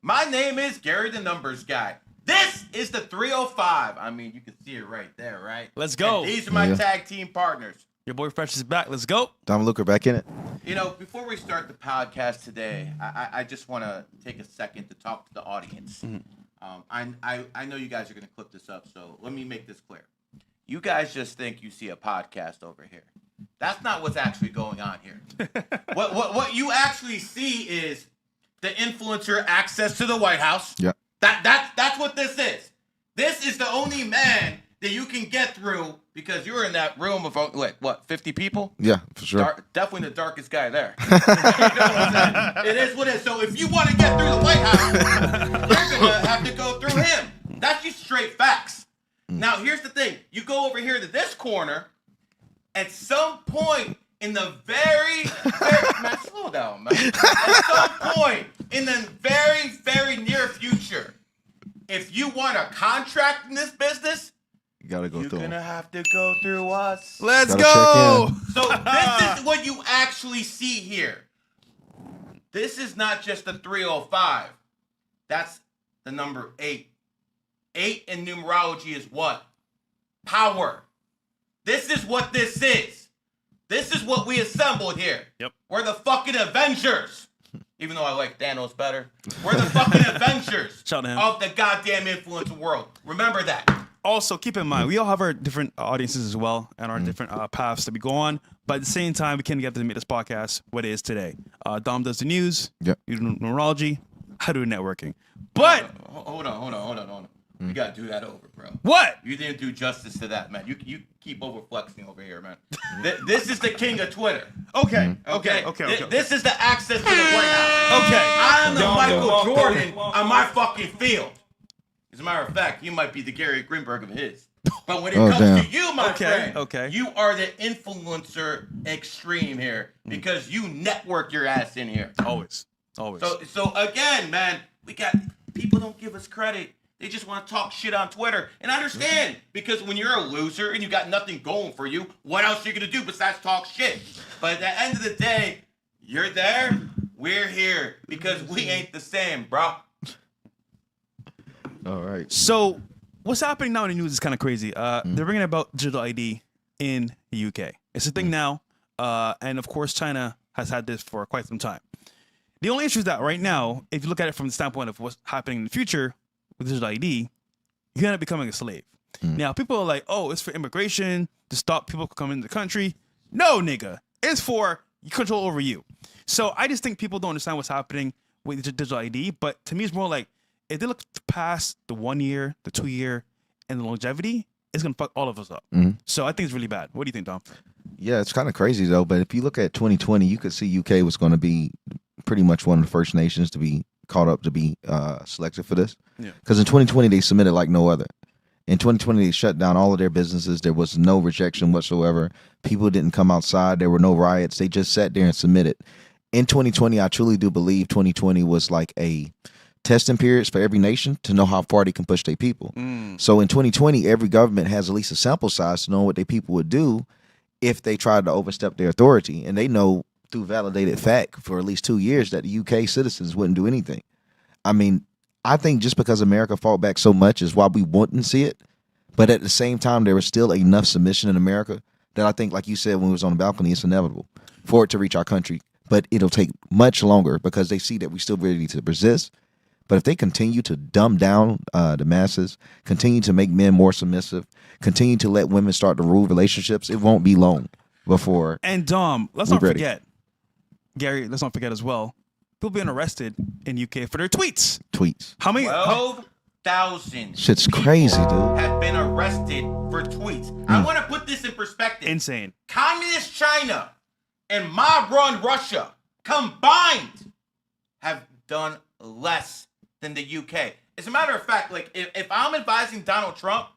My name is Gary the Numbers Guy. This is the 305. I mean, you can see it right there, right? Let's go. And these are my tag team partners. Your boy Fresh is back. Let's go. Dom Luker back in it. You know, before we start the podcast today, I just want to take a second to talk to the audience. I know you guys are going to clip this up, so let me make this clear. You guys just think you see a podcast over here. That's not what's actually going on here. What you actually see is the influencer access to the White House. Yeah. That's what this is. This is the only man that you can get through because you're in that room of, like, what, 50 people? Yeah, for sure. Definitely the darkest guy there. You know what I'm saying? It is what it is. So if you want to get through the White House, you're going to have to go through him. That's just straight facts. Now, here's the thing. You go over here to this corner, at some point in the very man, slow down, man. At some point in the very, very near future, if you want a contract in this business, you gotta go through. You're gonna have to go through us. Let's go. So this is what you actually see here. This is not just the 305. That's the number 8. 8 in numerology is what? Power. This is what this is. This is what we assembled here. Yep. We're the fucking Avengers. Even though I like Thanos better. We're the fucking Avengers Shout to him. of the goddamn influencer world. Remember that. Also, keep in mind, we all have our different audiences as well and our different paths that we go on. But at the same time, we can't get to make this podcast what it is today. Dom does the news. Yep. You do numerology. I do networking. But Hold on. You gotta do that over, bro. what? You didn't do justice to that, man. You keep over flexing over here, man. This is the king of Twitter. Okay. This is the access to the White House. Okay. I'm the Michael Jordan on my fucking field. As a matter of fact, you might be the Gary Greenberg of his. But when it comes to you, my friend, you are the influencer extreme here because you network your ass in here. Always. So again, man, we got people don't give us credit. They just want to talk shit on Twitter. And I understand, because when you're a loser and you got nothing going for you, what else are you going to do besides talk shit? But at the end of the day, you're there, we're here, because we ain't the same, bro. All right. So what's happening now in the news is kind of crazy. They're bringing about digital ID in the UK. It's a thing now. And of course, China has had this for quite some time. The only issue is that right now, if you look at it from the standpoint of what's happening in the future with digital ID, you end up becoming a slave. Now, people are like, oh, it's for immigration to stop people from coming into the country. No, nigga. It's for control over you. So I just think people don't understand what's happening with digital ID. But to me, it's more like if they look past the 1 year, the 2 year, and the longevity, it's going to fuck all of us up. So I think it's really bad. What do you think, Dom? Yeah, it's kind of crazy, though. But if you look at 2020, you could see UK was going to be pretty much one of the first nations to be caught up to be selected for this. Because in 2020, they submitted like no other. In 2020, they shut down all of their businesses. There was no rejection whatsoever. People didn't come outside. There were no riots. They just sat there and submitted. In 2020, I truly do believe 2020 was like a testing periods for every nation to know how far they can push their people. So in 2020, every government has at least a sample size to know what their people would do if they tried to overstep their authority. And they know through validated fact for at least 2 years that the UK citizens wouldn't do anything. I mean, I think just because America fought back so much is why we wouldn't see it. But at the same time, there is still enough submission in America that I think, like you said when we was on the balcony, it's inevitable for it to reach our country. But it'll take much longer because they see that we still ready to resist. But if they continue to dumb down the masses, continue to make men more submissive, continue to let women start to rule relationships, it won't be long before. And Dom, let's not forget, Gary, let's not forget as well, people being arrested in UK for their tweets. How many? 12,000 shit's crazy, dude. Have been arrested for tweets. I want to put this in perspective. Insane. Communist China and mob-run Russia combined have done less than the UK. As a matter of fact, like if I'm advising Donald Trump,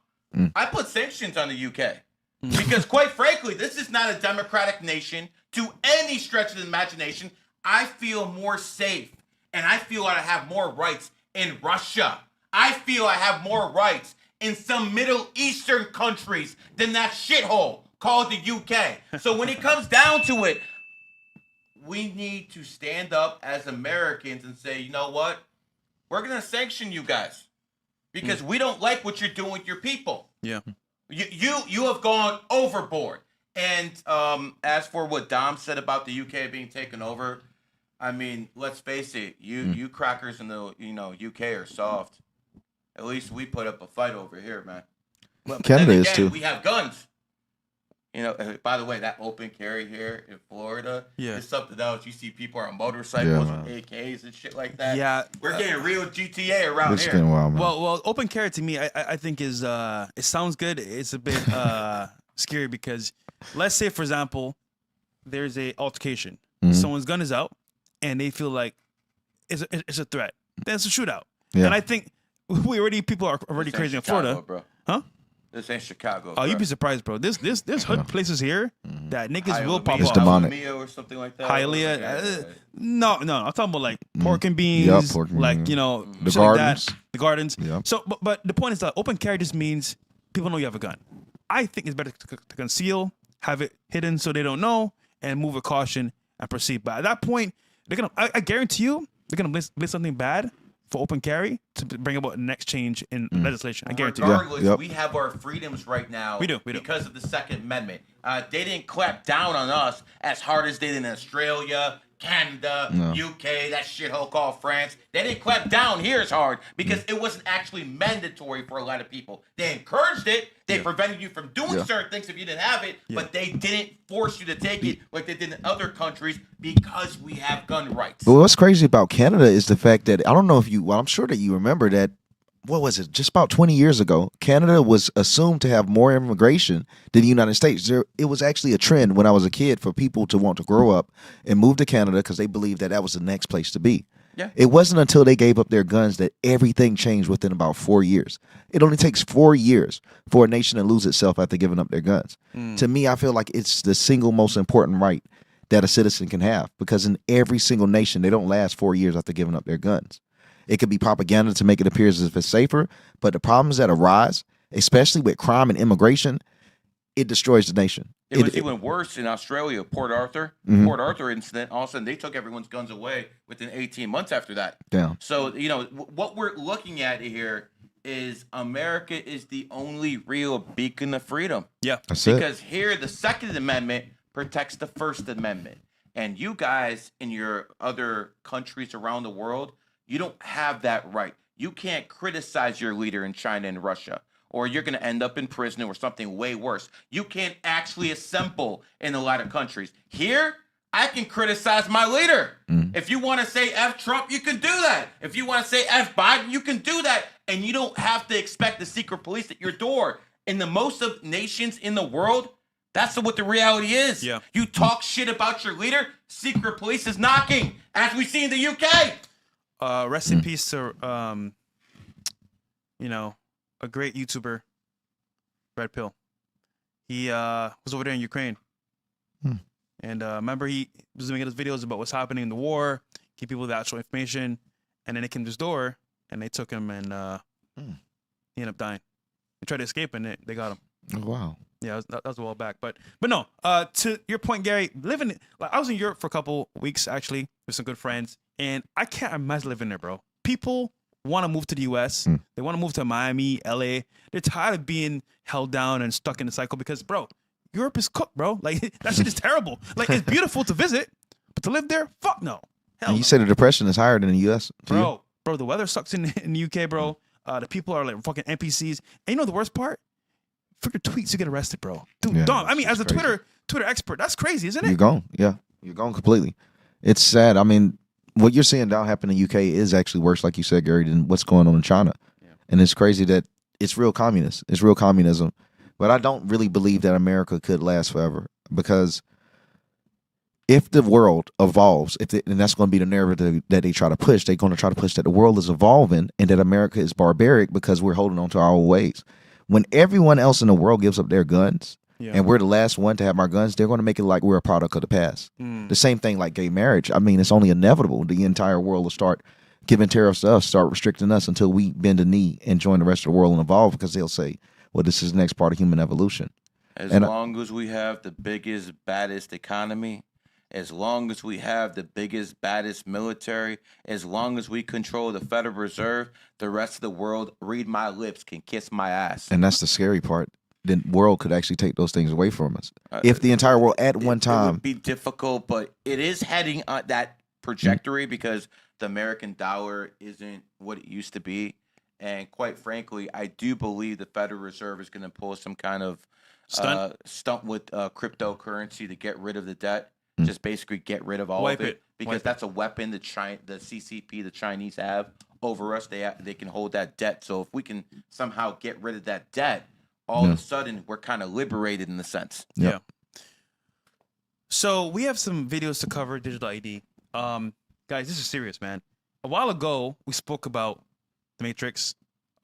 I put sanctions on the UK. Because quite frankly, this is not a democratic nation to any stretch of the imagination. I feel more safe and I feel I have more rights in Russia. I feel I have more rights in some Middle Eastern countries than that shithole called the UK. So when it comes down to it, we need to stand up as Americans and say, you know what? we're going to sanction you guys because we don't like what you're doing with your people. Yeah. You have gone overboard. And as for what Dom said about the UK being taken over, I mean, let's face it, you crackers in the UK are soft. At least we put up a fight over here, man. But Canada then is again, too. We have guns. You know, by the way, that open carry here in Florida is something else. You see people on motorcycles with AKs and shit like that. Yeah, we're getting real GTA around It's here. getting wild, man. Well, open carry to me, I think is it sounds good. It's a bit scary because let's say, for example, there's a altercation. Someone's gun is out, and they feel like it's a threat. Then it's a shootout. Yeah. And I think people are already crazy in Florida, bro. Huh? This ain't Chicago. Oh, you'd be surprised, bro. There's hood places here that niggas will pop It's up. demonic. Or something like that. Hialeah. No. I'm talking about like pork and beans, pork and like beans. the gardens. like that, the gardens. Yep. So, but the point is that open carry just means people know you have a gun. I think it's better to conceal, have it hidden so they don't know, and move with caution and proceed. But at that point, they're gonna. I guarantee you, they're gonna blitz something bad for open carry to bring about the next change in legislation. I guarantee Regardless, we have our freedoms right now. We do. Because of the Second Amendment. They didn't clap down on us as hard as they did in Australia, Canada, UK, that shithole called France. They didn't clap down here as hard because it wasn't actually mandatory for a lot of people. They encouraged it. They prevented you from doing certain things if you didn't have it, but they didn't force you to take it like they did in other countries because we have gun rights. But what's crazy about Canada is the fact that I don't know if I'm sure that you remember that. What was it? Just about 20 years ago, Canada was assumed to have more immigration than the United States. It was actually a trend when I was a kid for people to want to grow up and move to Canada because they believed that was the next place to be. Yeah. It wasn't until they gave up their guns that everything changed within about 4 years. It only takes 4 years for a nation to lose itself after giving up their guns. To me, I feel like it's the single most important right that a citizen can have because in every single nation, they don't last 4 years after giving up their guns. It could be propaganda to make it appear as if it's safer, but the problems that arise, especially with crime and immigration, it destroys the nation. It was even worse in Australia, Port Arthur. Port Arthur incident, all of a sudden they took everyone's guns away within 18 months after that. Yeah. So, what we're looking at here is America is the only real beacon of freedom. Yeah. That's because here the Second Amendment protects the First Amendment. And you guys in your other countries around the world, you don't have that right. You can't criticize your leader in China and Russia, or you're going to end up in prison or something way worse. You can't actually assemble in a lot of countries. Here, I can criticize my leader. If you want to say F Trump, you can do that. If you want to say F Biden, you can do that. And you don't have to expect the secret police at your door. In the most of nations in the world, that's what the reality is. Yeah. You talk shit about your leader, secret police is knocking, as we see in the UK. Rest in peace to a great YouTuber, Red Pill. He was over there in Ukraine. And remember he was making those videos about what's happening in the war, give people the actual information, and then they came to his door and they took him and he ended up dying. He tried to escape and they got him. Oh, wow. Yeah, that was a while back. But no, to your point, Gary, I was in Europe for a couple weeks actually with some good friends, and I can't imagine living there, bro. People want to move to the US. They want to move to Miami, LA. They're tired of being held down and stuck in the cycle because, bro, Europe is cooked, bro. Like, that shit is terrible. Like, it's beautiful to visit, but to live there, fuck no. Hell And you no. say the depression is higher than the US? Bro, the weather sucks in the UK, bro. The people are like fucking NPCs. And you know the worst part? For your tweets, you get arrested, bro. Dude, Yeah, dog. I mean, as a crazy. Twitter expert, that's crazy, isn't it? You're gone. Yeah. You're gone completely. It's sad. I mean, what you're seeing now happen in the UK is actually worse, like you said, Gary, than what's going on in China. Yeah. And it's crazy that it's real communist. It's real communism. But I don't really believe that America could last forever because if the world evolves, and that's going to be the narrative that they try to push, they're going to try to push that the world is evolving and that America is barbaric because we're holding on to our old ways. When everyone else in the world gives up their guns and we're the last one to have our guns, they're going to make it like we're a product of the past. The same thing like gay marriage. I mean, it's only inevitable. The entire world will start giving tariffs to us, start restricting us until we bend a knee and join the rest of the world and evolve because they'll say, well, this is the next part of human evolution. As long as we have the biggest, baddest economy, as long as we have the biggest, baddest military, as long as we control the Federal Reserve, the rest of the world, read my lips, can kiss my ass. And that's the scary part. The world could actually take those things away from us. If the entire world at one It time. would be difficult, but it is heading on that trajectory because the American dollar isn't what it used to be. And quite frankly, I do believe the Federal Reserve is going to pull some kind of stunt with cryptocurrency to get rid of the debt. Just basically get rid of all of it because that's a weapon the CCP, the Chinese have over us. They can hold that debt. So if we can somehow get rid of that debt, all of a sudden we're kind of liberated in the sense. Yeah. So we have some videos to cover digital ID. Guys, this is serious, man. A while ago, we spoke about the Matrix.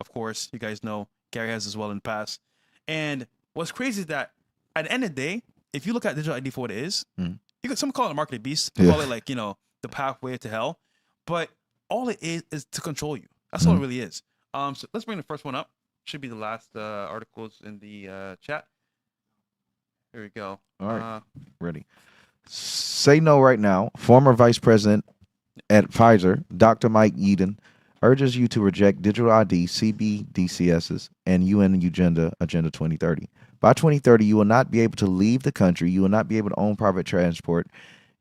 Of course, you guys know Gary has as well in the past. And what's crazy is that at the end of the day, if you look at digital ID for what it is, you could some call it a marketing beast. They call it like, the pathway to hell. But all it is to control you. That's all it really is. So let's bring the first one up. Should be the last articles in the chat. Here we go. All right. Ready. Say no right now. Former Vice President at Pfizer, Dr. Mike Yeadon, urges you to reject digital ID, CBDCSs, and UN Agenda 2030. By 2030, you will not be able to leave the country. You will not be able to own private transport.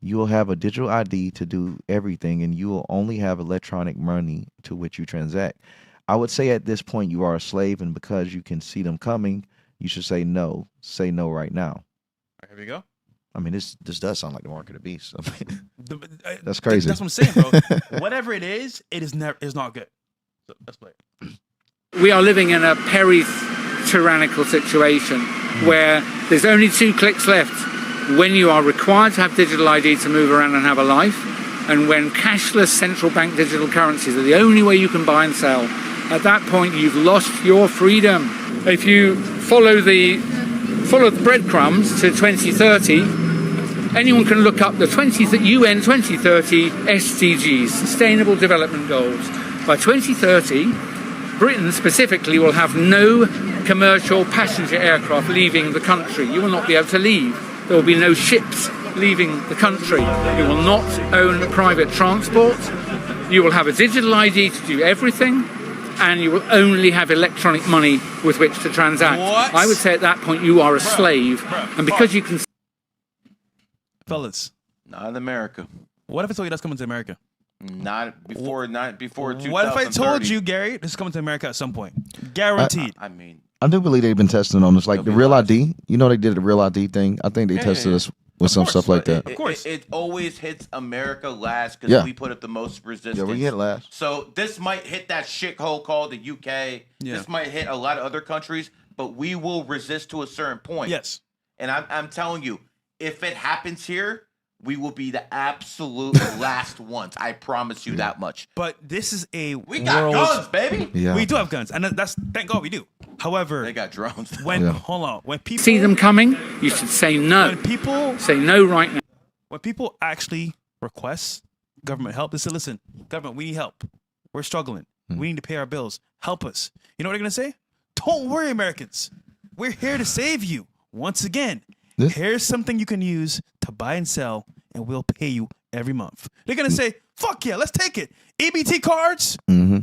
You will have a digital ID to do everything, and you will only have electronic money to which you transact. I would say at this point you are a slave, and because you can see them coming, you should say no. Say no right now. All right, here we go. I mean, this does sound like the mark of the beast. I mean, that's crazy. That's what I'm saying, bro. Whatever it is not good. So let's play it. We are living in a tyrannical situation where there's only 2 clicks left when you are required to have digital ID to move around and have a life, and when cashless central bank digital currencies are the only way you can buy and sell. At that point, you've lost your freedom. If you follow the breadcrumbs to 2030, anyone can look up the UN 2030 SDGs, Sustainable Development Goals. By 2030, Britain specifically will have no commercial passenger aircraft leaving the country. You will not be able to leave. There will be no ships leaving the country. You will not own private transport. You will have a digital ID to do everything, and you will only have electronic money with which to transact. What? I would say at that point you are a slave, and because you can... Fellas. Not in America. What if I told you that's coming to America? Not before 2030. What if I told you, Gary, this is coming to America at some point? Guaranteed. I mean, I do believe they've been testing on this, like the real ID. You know, they did the real ID thing. I think they tested us with some stuff like that. Of course. It always hits America last because we put up the most resistance. Yeah, we hit last. So this might hit that shithole called the UK. Yeah. This might hit a lot of other countries, but we will resist to a certain point. Yes. And I'm telling you, if it happens here, we will be the absolute last ones. I promise you that much. But this is we got guns, baby. Yeah. We do have guns, and that's thank God we do. However, They got drones. hold on, when people See them coming, you should say no. when people Say no right now. when people actually request government help, they say, "Listen, government, we need help. We're struggling. We need to pay our bills. Help us." You know what they're gonna say? Don't worry, Americans. We're here to save you. Once again, here's something you can use to buy and sell, and we'll pay you every month. They're gonna say, "Fuck yeah, let's take it." EBT cards. Mm-hmm.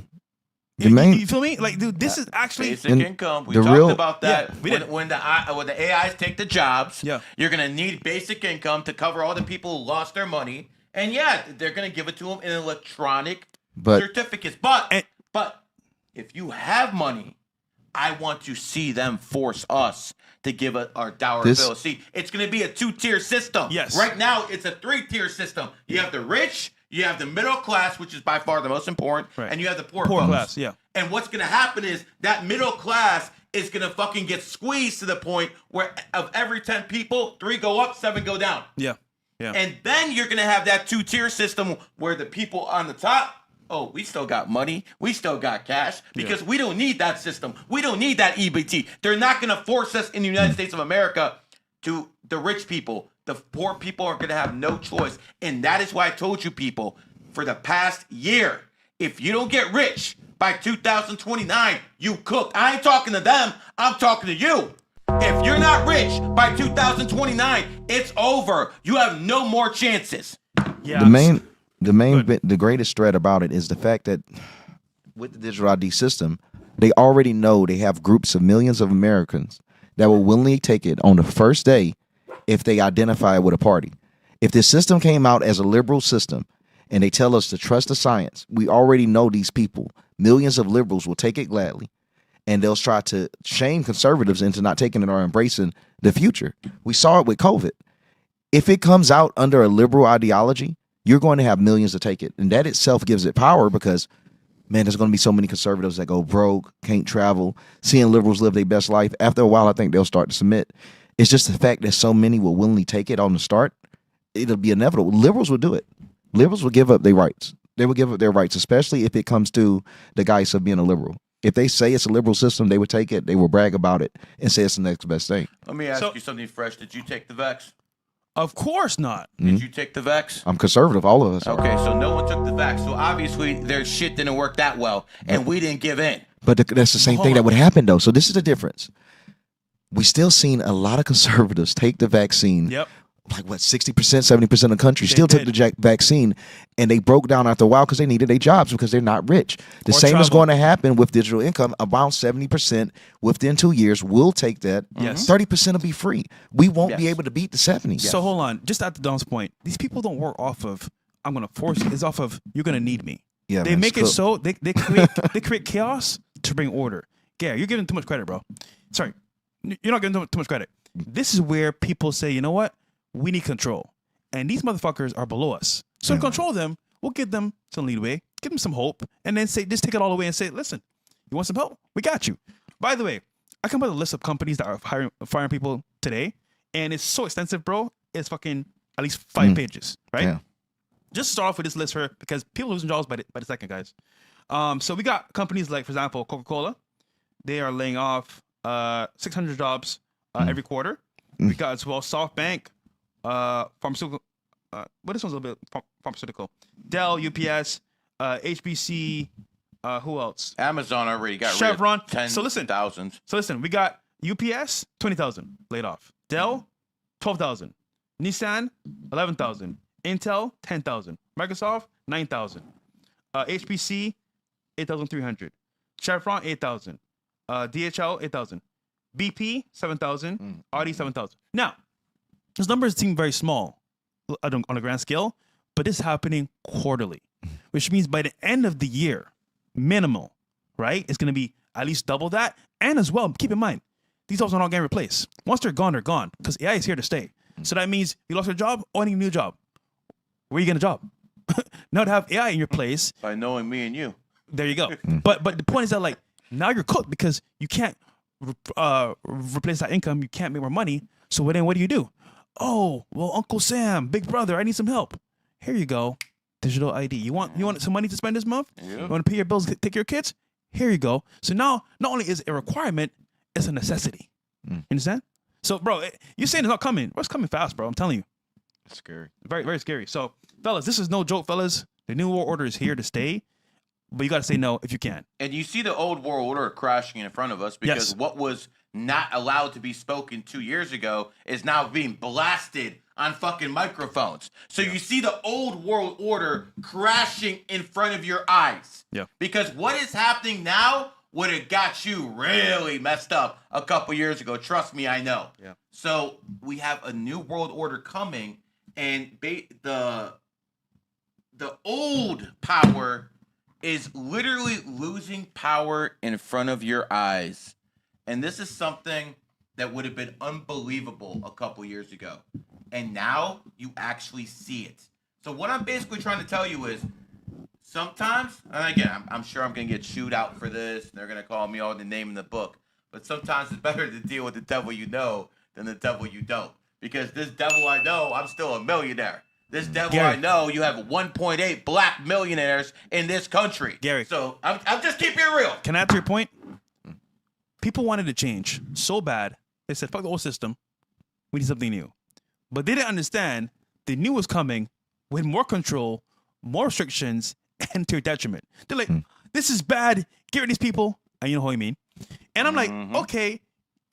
You feel me? Like, dude, this is actually Basic income. We talked about that. Yeah, we did. When the AIs take the jobs, Yeah. you're gonna need basic income to cover all the people who lost their money, and yeah, they're gonna give it to them in electronic certificates. But if you have money, I want to see them force us to give our dollar bill. See, it's going to be a 2-tier system. Yes. Right now, it's a 3-tier system. You have the rich, you have the middle class, which is by far the most important, and you have the poor folks. class. Yeah. And what's going to happen is that middle class is going to fucking get squeezed to the point where of every 10 people, 3 go up, 7 go down. Yeah. Yeah. And then you're going to have that 2-tier system where the people on the top, oh, we still got money. We still got cash because we don't need that system. We don't need that EBT. They're not going to force us in the United States of America to the rich people. The poor people are going to have no choice. And that is why I told you people for the past year, if you don't get rich by 2029, you cooked. I ain't talking to them. I'm talking to you. If you're not rich by 2029, it's over. You have no more chances. Yeah. The greatest threat about it is the fact that with the digital ID system, they already know they have groups of millions of Americans that will willingly take it on the first day if they identify with a party. If this system came out as a liberal system and they tell us to trust the science, we already know these people, millions of liberals will take it gladly, and they'll try to shame conservatives into not taking it or embracing the future. We saw it with COVID. If it comes out under a liberal ideology, you're going to have millions to take it. And that itself gives it power because, man, there's going to be so many conservatives that go broke, can't travel, seeing liberals live their best life. After a while, I think they'll start to submit. It's just the fact that so many will willingly take it on the start. It'll be inevitable. Liberals will do it. Liberals will give up their rights. They will give up their rights, especially if it comes to the guise of being a liberal. If they say it's a liberal system, they would take it. They will brag about it and say it's the next best thing. Let me ask you something fresh. Did you take the vax? Of course not. Did you take the vax? I'm conservative. All of us are. Okay, so no one took the vax. So obviously their shit didn't work that well, and we didn't give in. But that's the same thing that would happen, though. So this is the difference. We still seen a lot of conservatives take the vaccine. Yep. Like what, 60%, 70% of the country still took did. the vaccine, and they broke down after a while because they needed their jobs because they're not rich. The Or same is travel. going to happen with digital income. About 70% within 2 years will take that. Yes. 30% will be free. We won't be Yes. able to beat the 70. So hold on, just at the Don's point, these people don't work off of I'm gonna force you. It's off of you're gonna need me. Yeah, They man, make it's it so they create chaos to bring order. Gary, you're giving too much credit, bro. Sorry, you're not giving too much credit. This is where people say, you know what? We need control, and these motherfuckers are below us. So to control them, we'll give them some leeway, give them some hope, and then say just take it all away and say, listen, you want some help? We got you. By the way, I come up with a list of companies that are firing people today, and it's so extensive, bro. It's fucking at least 5 pages, right? Yeah. Just start off with this list here because people are losing jobs by the second, guys. So we got companies like, for example, Coca-Cola. They are laying off 600 jobs every quarter. We got as well SoftBank, pharmaceutical. What this one's a little bit pharmaceutical. Dell, UPS, HBC. Who else? Amazon already got Chevron. rid of 10,000. So listen, we got UPS 20,000 laid off. Dell 12,000. Nissan 11,000. Intel 10,000. Microsoft 9,000. HPC 8,300. Chevron 8,000. DHL 8,000. BP 7,000. Audi 7,000. Now, those numbers seem very small on a grand scale, but this is happening quarterly, which means by the end of the year, minimal, right? It's going to be at least double that. And as well, keep in mind, these jobs are not getting replaced. Once they're gone because AI is here to stay. So that means you lost your job or need a new job. Where are you getting a job? Now to have AI in your place. By knowing me and you. There you go. But the point is that like now you're cooked because you can't replace that income. You can't make more money. So then what do? Oh, well, Uncle Sam, big brother, I need some help. Here you go. Digital ID. You want some money to spend this month? Yeah. You want to pay your bills, take care of your kids? Here you go. So now not only is it a requirement, it's a necessity. You understand? So, bro, you're saying it's not coming. Well, it's coming fast, bro. I'm telling you. It's scary. Very, very scary. So, fellas, this is no joke, fellas. The new world order is here to stay, but you got to say no if you can. And you see the old world order crashing in front of us because Yes. what was not allowed to be spoken 2 years ago is now being blasted on fucking microphones. So you see the old world order crashing in front of your eyes. Yeah. Because what is happening now would have got you really messed up a couple years ago. Trust me, I know. Yeah. So we have a new world order coming, and the old power is literally losing power in front of your eyes. And this is something that would have been unbelievable a couple years ago. And now you actually see it. So what I'm basically trying to tell you is sometimes, and again, I'm sure I'm going to get chewed out for this. They're going to call me all the name in the book. But sometimes it's better to deal with the devil you know than the devil you don't. Because this devil I know, I'm still a millionaire. This devil Gary. I know, you have 1.8 black millionaires in this country. Gary. So I'm just keeping it real. Can I add to your point? People wanted to change so bad. They said, fuck the old system. We need something new. But they didn't understand the new was coming with more control, more restrictions, and to your detriment. They're like, this is bad. Get rid of these people. And you know what I mean? And I'm like, okay,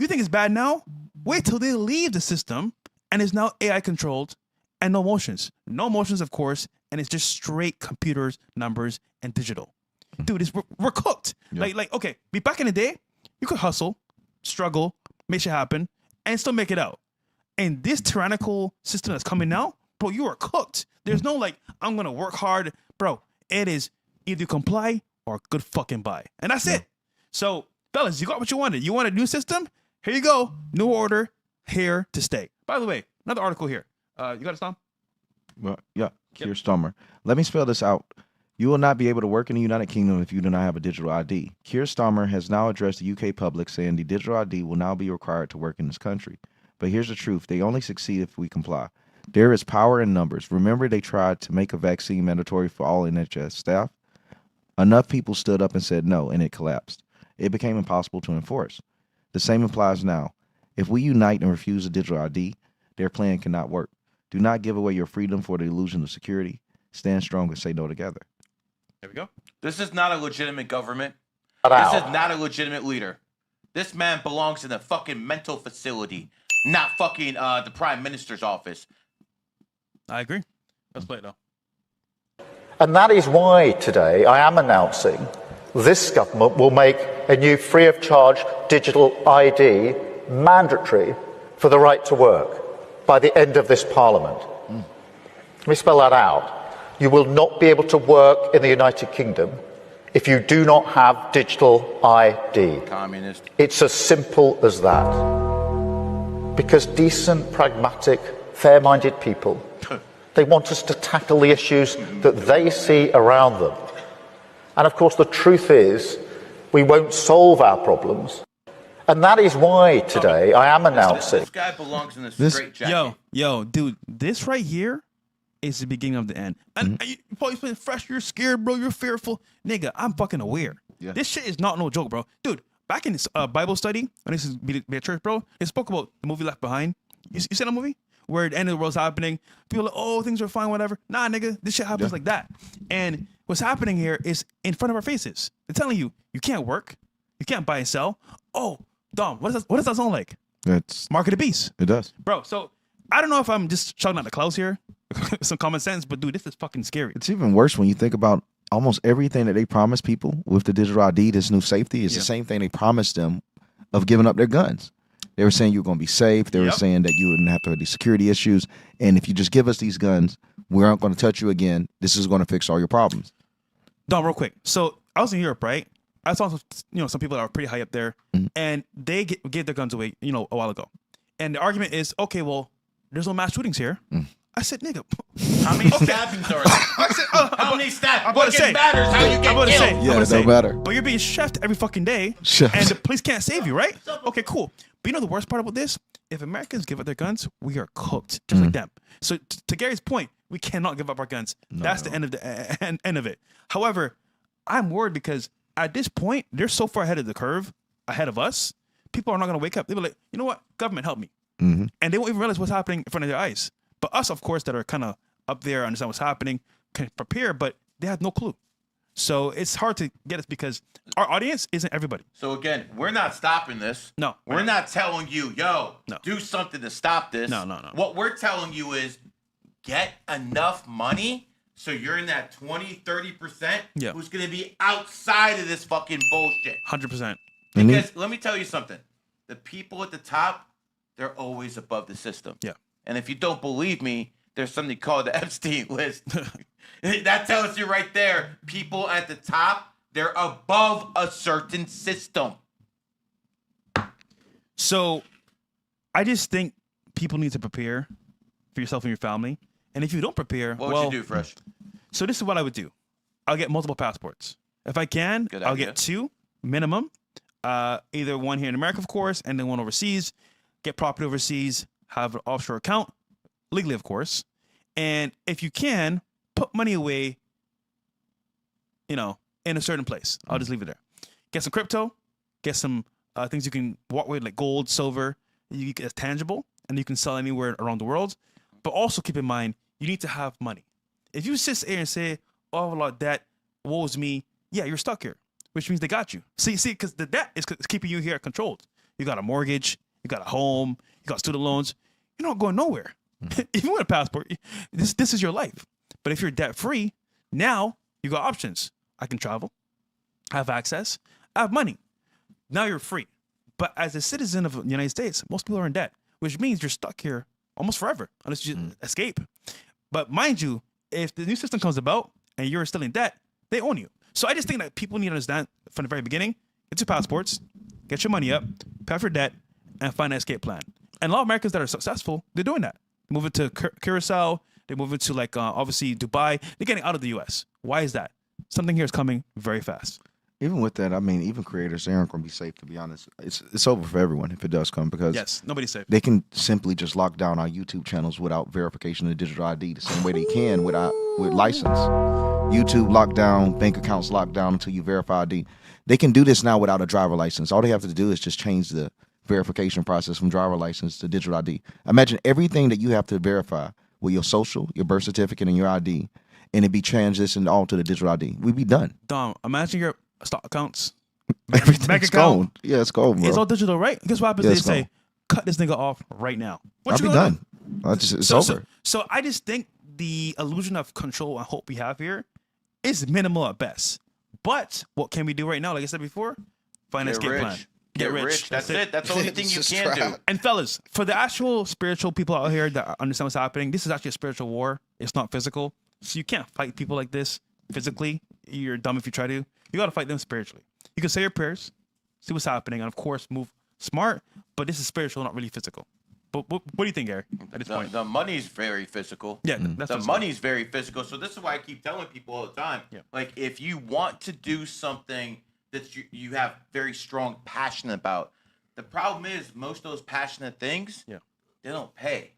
You think it's bad now? Wait till they leave the system and it's now AI controlled and no motions. No motions, of course, and it's just straight computers, numbers, and digital. Dude, we're cooked. Yeah. Like, okay, back in the day, you could hustle, struggle, make shit happen, and still make it out. And this tyrannical system that's coming now, bro, you are cooked. There's no like, I'm gonna work hard. Bro, it is either comply or good fucking buy. And that's it. So, fellas, you got what you wanted. You want a new system? Here you go. New order, here to stay. By the way, another article here. You got it, Tom? Well, yeah, Keir Starmer. Let me spell this out. You will not be able to work in the United Kingdom if you do not have a digital ID. Keir Starmer has now addressed the UK public, saying the digital ID will now be required to work in this country. But here's the truth. They only succeed if we comply. There is power in numbers. Remember, they tried to make a vaccine mandatory for all NHS staff? Enough people stood up and said no, and it collapsed. It became impossible to enforce. The same applies now. If we unite and refuse a digital ID, their plan cannot work. Do not give away your freedom for the illusion of security. Stand strong and say no together. There we go. This is not a legitimate government. This is not a legitimate leader. This man belongs in a fucking mental facility, not fucking the prime minister's office. I agree. Let's play it though. And that is why today I am announcing this government will make a new free of charge digital ID mandatory for the right to work by the end of this parliament. Let me spell that out. You will not be able to work in the United Kingdom if you do not have digital ID. Communist. It's as simple as that. Because decent, pragmatic, fair-minded people, they want us to tackle the issues that they see around them. And of course, the truth is, we won't solve our problems. And that is why today I am announcing. This guy belongs in the straight jacket. Yo, dude, this right here is the beginning of the end. And you probably been fresh, you're scared, bro, you're fearful. Nigga, I'm fucking aware. Yeah. This shit is not no joke, bro. Dude, back in this Bible study, when this is be a church, bro, it spoke about the movie Left Behind. You seen that movie? Where the end of the world's happening. People are like, oh, things are fine, whatever. Nah, nigga, this shit happens like that. And what's happening here is in front of our faces. They're telling you, you can't work. You can't buy and sell. Oh, Dom, what does that sound like? It's Mark of the Beast. It does. Bro, so I don't know if I'm just shouting out the clouds here. Some common sense, but dude, this is fucking scary. It's even worse when you think about almost everything that they promise people with the digital ID, this new safety, is the same thing they promised them of giving up their guns. They were saying you were going to be safe. They were saying that you wouldn't have to have these security issues. And if you just give us these guns, we aren't going to touch you again. This is going to fix all your problems. Dom, real quick. So I was in Europe, right? I saw some people that are pretty high up there, and they gave their guns away, a while ago. And the argument is, okay, well, there's no mass shootings here. I said, nigga. How many stabbings are there? How many stabbings? What matters how you get killed. Yeah, it don't matter. But you're being chefed every fucking day, and the police can't save you, right? Okay, cool. But you know the worst part about this? If Americans give up their guns, we are cooked, just like them. So to Gary's point, we cannot give up our guns. That's the end of the end of it. However, I'm worried because at this point, they're so far ahead of the curve, ahead of us. People are not going to wake up. They'll be like, you know what? Government, help me. And they won't even realize what's happening in front of their eyes. But us, of course, that are kind of up there, understand what's happening, can prepare, but they have no clue. So it's hard to get us because our audience isn't everybody. So again, we're not stopping this. No. We're not telling you, do something to stop this. No. What we're telling you is get enough money so you're in that 20, 30% who's going to be outside of this fucking bullshit. 100%. Because let me tell you something. The people at the top, they're always above the system. Yeah. And if you don't believe me, there's something called the Epstein list. That tells you right there, people at the top, they're above a certain system. So I just think people need to prepare for yourself and your family. And if you don't prepare, what would you do, Fresh? So this is what I would do. I'll get multiple passports. If I can, I'll get 2 minimum. Either one here in America, of course, and then one overseas. Get property overseas. Have an offshore account, legally, of course. And if you can, put money away, in a certain place. I'll just leave it there. Get some crypto. Get some things you can walk with, like gold, silver. You get tangible, and you can sell anywhere around the world. But also keep in mind, you need to have money. If you sit here and say, oh, I have a lot of debt, woe is me, yeah, you're stuck here, which means they got you. See, because the debt is keeping you here controlled. you got a mortgage, you got a home, you got student loans. You're not going nowhere. Even with a passport, this is your life. But if you're debt free, now you got options. I can travel, I have access, I have money. Now you're free. But as a citizen of the United States, most people are in debt, which means you're stuck here almost forever unless you escape. But mind you, if the new system comes about and you're still in debt, they own you. So I just think that people need to understand from the very beginning, get your passports, get your money up, pay off your debt, and find an escape plan. And a lot of Americans that are successful, they're doing that. They move into Curacao, they move into like obviously Dubai. They're getting out of the US. Why is that? Something here is coming very fast. Even with that, I mean, even creators, they aren't going to be safe, to be honest. It's over for everyone if it does come, because yes, nobody's safe. They can simply just lock down our YouTube channels without verification of digital ID, the same way they can with license. YouTube locked down, bank accounts locked down until you verify ID. They can do this now without a driver license. All they have to do is just change the verification process from driver license to digital ID. Imagine everything that you have to verify with your social, your birth certificate, and your ID, and it be transitioned all to the digital ID. We'd be done. Dom, imagine your stock accounts. Everything's gone. Yeah, it's gone, bro. It's all digital, right? Guess what happens? Yeah, They say, cut this nigga off right now. I'll be done. It's over. So I just think the illusion of control and hope we have here is minimal at best. But what can we do right now? Like I said before, find an escape plan. Get rich. That's it. That's the only thing you can do. And fellas, for the actual spiritual people out here that understand what's happening, this is actually a spiritual war. It's not physical. So you can't fight people like this physically. You're dumb if you try to. You got to fight them spiritually. You can say your prayers, see what's happening, and of course move smart. But this is spiritual, not really physical. But what do you think, Gary? At this point, the money's very physical. Yeah, that's the money's very physical. So this is why I keep telling people all the time. Yeah. Like, if you want to do something that you have very strong passion about, the problem is most of those passionate things, they don't pay.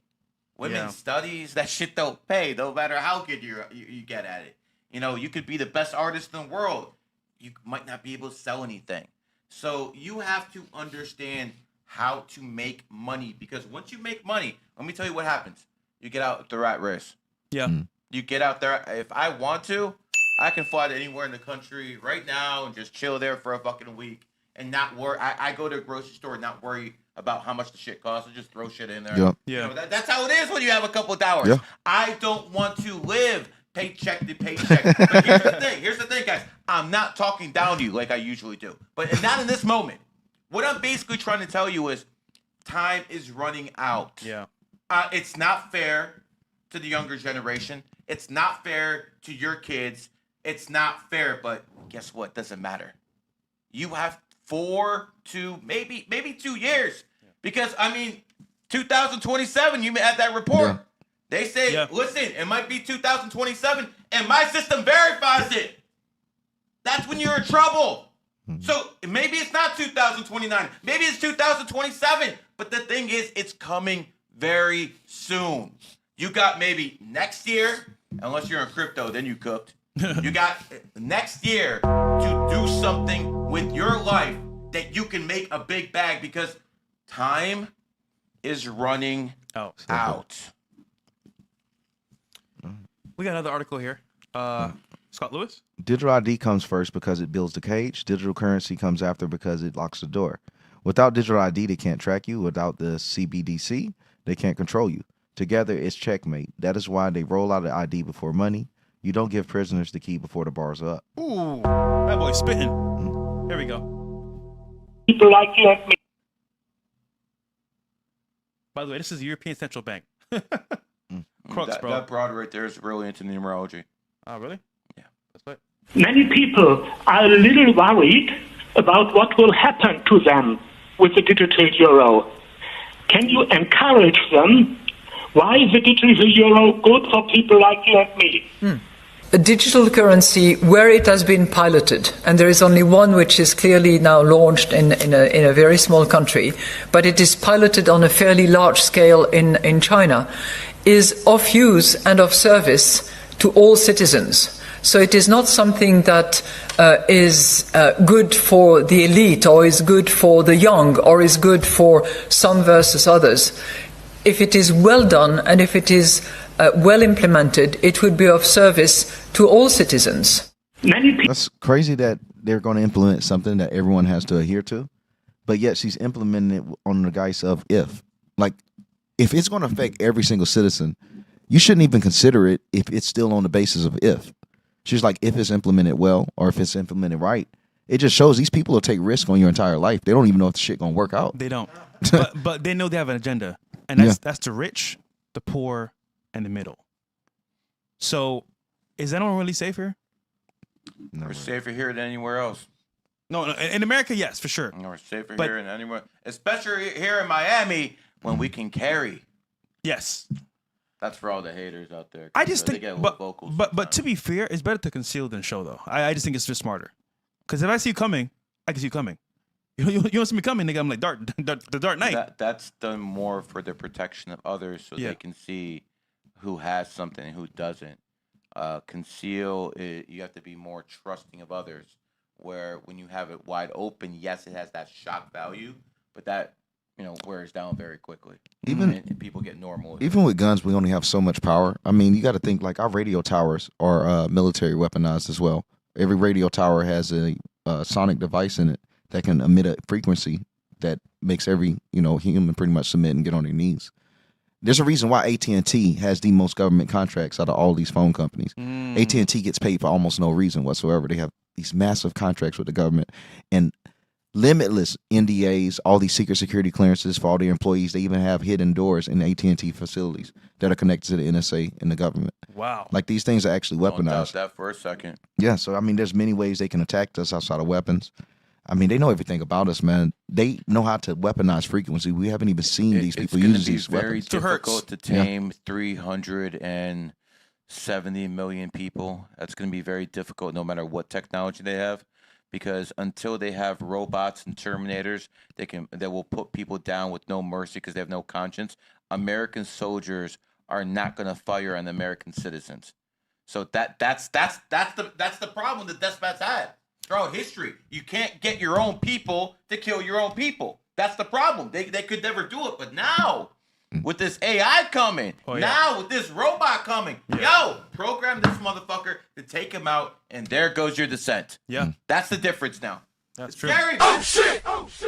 Women's studies, that shit don't pay. No matter how good you get at it. You know, you could be the best artist in the world. You might not be able to sell anything. So you have to understand how to make money, because once you make money, let me tell you what happens. You get out the rat race. Yeah. You get out there. If I want to, I can fly to anywhere in the country right now and just chill there for a fucking week and not worry. I go to a grocery store and not worry about how much the shit costs. I just throw shit in there. Yeah. You know, that's how it is when you have a couple of dollars. Yeah. I don't want to live paycheck to paycheck. But here's the thing. Here's the thing, guys. I'm not talking down to you like I usually do. But not in this moment. What I'm basically trying to tell you is time is running out. Yeah. It's not fair to the younger generation. It's not fair to your kids. It's not fair, but guess what? Doesn't matter. You have 4 to maybe 2 years. Because, I mean, 2027, you had that report. Yeah. They say, listen, it might be 2027, and my system verifies it. That's when you're in trouble. So maybe it's not 2029. Maybe it's 2027. But the thing is, it's coming very soon. You got maybe next year, unless you're in crypto, then you cooked. You got next year to do something with your life that you can make a big bag, because time is running out. We got another article here. Scott Lewis? Digital ID comes first because it builds the cage. Digital currency comes after because it locks the door. Without digital ID, they can't track you. Without the CBDC, they can't control you. Together, it's checkmate. That is why they roll out the ID before money. You don't give prisoners the key before the bars are up. Ooh, that boy's spitting. Here we go. People like you and me. By the way, this is the European Central Bank. Crooks, bro. That broad right there is really into numerology. Oh, really? Yeah. That's right. Many people are a little worried about what will happen to them with the digital euro. Can you encourage them? Why is the digital euro good for people like you and me? A digital currency where it has been piloted, and there is only one which is clearly now launched in a very small country, but it is piloted on a fairly large scale in China, is of use and of service to all citizens. So it is not something that is good for the elite, or is good for the young, or is good for some versus others. If it is well done and if it is well implemented, it would be of service to all citizens. That's crazy that they're going to implement something that everyone has to adhere to. but yet she's implementing it on the guise of if. Like, if it's going to affect every single citizen, you shouldn't even consider it if it's still on the basis of if. She's like, if it's implemented well or if it's implemented right. It just shows these people will take risk on your entire life. They don't even know if the shit going to work out. They don't. but they know they have an agenda. And that's the rich, the poor, and the middle. So is anyone really safer? No. We're safer here than anywhere else. No, in America, yes, for sure. We're safer here than anywhere, especially here in Miami when we can carry. Yes. That's for all the haters out there. I just think, they get a little vocal but to be fair, it's better to conceal than show, though. I just think it's just smarter. Because if I see you coming, I can see you coming. You don't see me coming, nigga. I'm like the Dark Knight. That's done more for the protection of others, so they can see who has something and who doesn't. Conceal, you have to be more trusting of others. Where when you have it wide open, yes, it has that shock value, but that wears down very quickly. And people get normal. Even with guns, we only have so much power. I mean, you got to think like our radio towers are military weaponized as well. Every radio tower has a sonic device in it that can emit a frequency that makes every human pretty much submit and get on their knees. There's a reason why AT&T has the most government contracts out of all these phone companies. AT&T gets paid for almost no reason whatsoever. They have these massive contracts with the government and limitless NDAs, all these secret security clearances for all their employees. They even have hidden doors in AT&T facilities that are connected to the NSA and the government. Wow. Like these things are actually weaponized. Don't doubt that for a second. Yeah, so I mean, there's many ways they can attack us outside of weapons. I mean, they know everything about us, man. They know how to weaponize frequency. We haven't even seen these people use these weapons. It's very difficult to tame 370 million people. That's going to be very difficult no matter what technology they have. Because until they have robots and Terminators, they will put people down with no mercy because they have no conscience. American soldiers are not going to fire on American citizens. So that's the problem that despots had throughout history. You can't get your own people to kill your own people. That's the problem. They could never do it. But now, with this AI coming, now with this robot coming, program this motherfucker to take him out, and there goes your descent. Yeah. That's the difference now. That's it's true. Scary, Oh shit!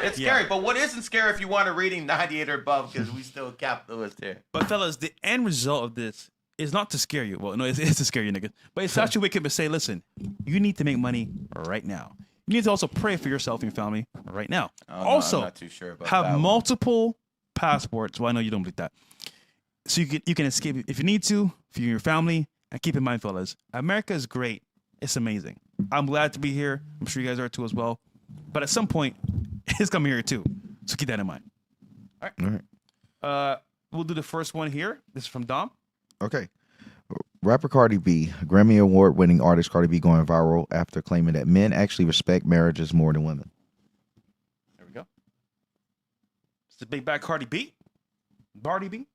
it's scary. But what isn't scary if you want a reading 98 or above, because we still capitalist here. But fellas, the end result of this is not to scare you. Well, no, it's to scare you, nigga. But it's actually wake up and say, listen, you need to make money right now. You need to also pray for yourself and your family right now. Also, I'm not too sure about have that multiple passports. Well, I know you don't believe that. So you can escape if you need to for your family. And keep in mind, fellas, America is great. It's amazing. I'm glad to be here. I'm sure you guys are too as well. But at some point, it's coming here too. So keep that in mind. All right. We'll do the first one here. This is from Dom. Okay. Rapper Cardi B, Grammy Award-winning artist Cardi B going viral after claiming that men actually respect marriages more than women. There we go. It's the big bad Cardi B. Cardi B.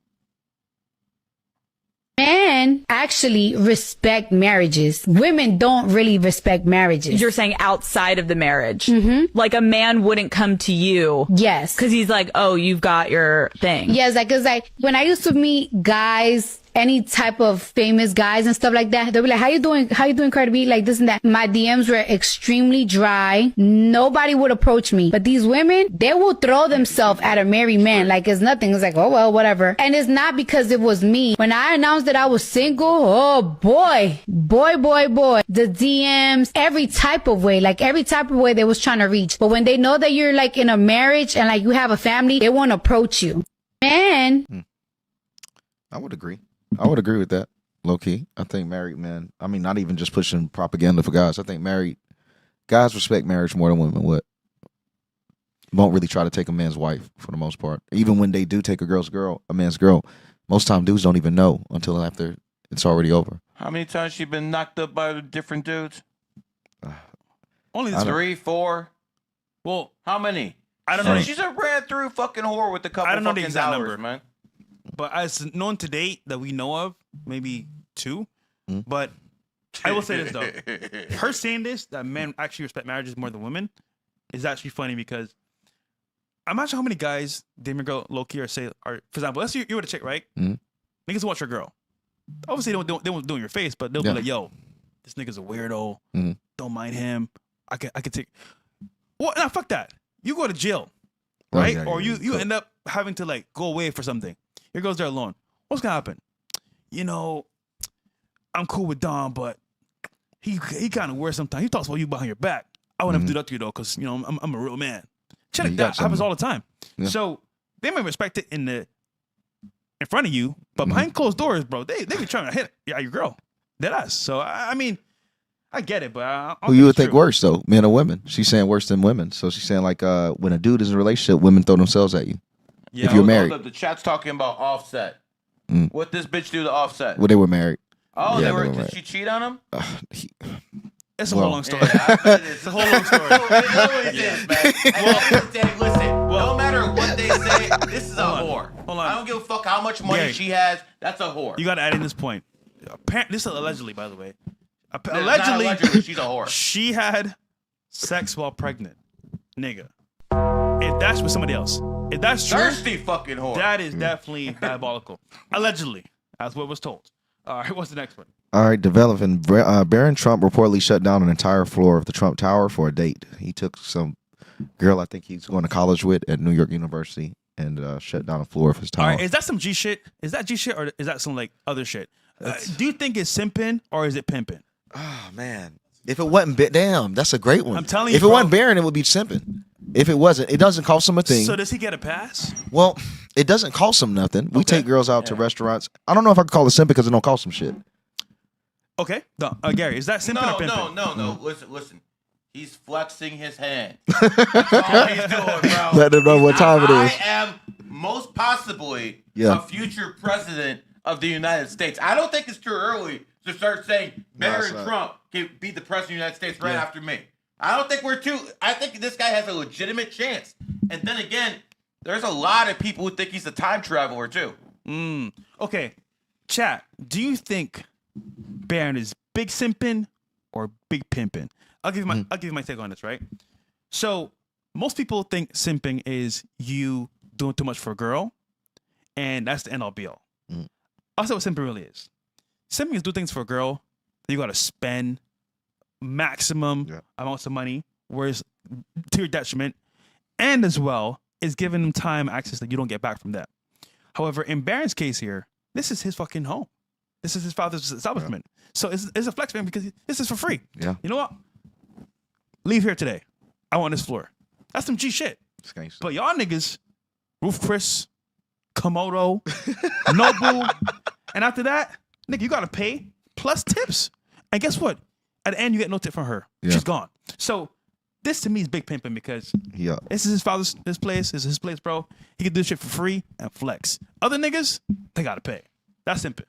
Men actually respect marriages. Women don't really respect marriages. You're saying outside of the marriage. Mm-hmm. Like a man wouldn't come to you. Yes. Because he's like, oh, you've got your thing. Yes, like, cause like when I used to meet guys, any type of famous guys and stuff like that, they'll be like, how you doing, Cardi B? Like this and that. My DMs were extremely dry. Nobody would approach me. But these women, they will throw themselves at a married man like it's nothing. It's like, oh, well, whatever. And it's not because it was me. When I announced that I was single, oh boy. The DMs, every type of way they was trying to reach. But when they know that you're like in a marriage and like you have a family, they won't approach you. Man. I would agree with that, low key. I think married men, I mean, not even just pushing propaganda for guys. I think married guys respect marriage more than women would. Won't really try to take a man's wife for the most part. Even when they do take a man's girl, most time dudes don't even know until after it's already over. How many times she been knocked up by different dudes? Only 3, 4. Well, how many? I don't know. She's a ran through fucking whore with a couple I don't know the fucking exact dollars, number, man. But as known to date that we know of, maybe 2. But I will say this though, her saying this that men actually respect marriages more than women is actually funny because I'm not sure how many guys they may go low key or say, for example, let's say you were to chick, right? Niggas watch your girl. Obviously they won't do it in your face, but they'll be like, yo, this nigga's a weirdo. Don't mind him. I could take. What? Nah, fuck that. You go to jail right? yeah, Or yeah, you end up having to like go away for something. Here goes there alone. What's gonna happen? You know, I'm cool with Dom, but he kind of weird sometimes. He talks about you behind your back. I would never do that to you though, because you know I'm a real man. Shit like that happens all the time. Yeah. So they may respect it in front of you, but behind closed doors, bro, they be trying to hit your girl. Dead ass. So I mean, I get it, but I don't Who you would it's think true. worse though, men or women? She's saying worse than women. So she's saying like when a dude is in a relationship, women throw themselves at you. Yeah, if you're married. The chat's talking about Offset. What this bitch do to Offset? Well, they were married. Oh, Yeah, they were. they were Did married. she cheat on him? It's a whole long story. Yeah, I bet it is. It's a whole long story. It always is, man. At the end of the day, listen, no matter what they say, this is a whore. Hold on. I don't give a fuck how much money Gary, she has. That's a whore. You got to add in this point. This is allegedly, by the way. It's not allegedly, she's a whore. She had sex while pregnant, nigga. If that's with somebody else, if that's true, Thirsty fucking whore. that is definitely diabolical. Allegedly, that's what was told. All right, what's the next one? All right, developing. Barron Trump reportedly shut down an entire floor of the Trump Tower for a date. He took some girl I think he's going to college with at New York University and shut down a floor of his tower. All right, is that some G shit? Is that G shit or is that some like other shit? Do you think it's simping or is it pimping? Oh man, if it wasn't damn, that's a great one. I'm telling you, if it bro. wasn't Barron, it would be simping. If it wasn't, it doesn't cost him a thing. So does he get a pass? Well, it doesn't cost him nothing. We take girls out to restaurants. I don't know if I could call it simp because it don't cost him shit. Okay, no, Gary, is that simping or pimping? No. Listen. He's flexing his hand. That's all he's doing, bro. Let them know what time it is. I am most possibly Yeah. a future president of the United States. I don't think it's too early to start saying Barron Trump can be the president of the United States right after me. I don't think I think this guy has a legitimate chance. And then again, there's a lot of people who think he's a time traveler too. Okay, chat. Do you think Barron is big simping or big pimping? I'll give you my take on this, right? So most people think simping is you doing too much for a girl, and that's the end all be all. I'll say what simping really is. Simping is do things for a girl that you gotta spend maximum amounts of money, whereas to your detriment, and as well is giving them time access that you don't get back from that. However, in Barron's case here, this is his fucking home. This is his father's establishment. So it's a flex for him because this is for free. Yeah. You know what? Leave here today. I want this floor. That's some G shit. But y'all niggas, Roof Chris, Komodo, Nobu, and after that, nigga, you gotta pay plus tips. And guess what? At the end, you get no tip from her. Yeah. She's gone. So this to me is big pimping because this is his father's place. This is his place, bro. He can do this shit for free and flex. Other niggas, they gotta pay. That's simping.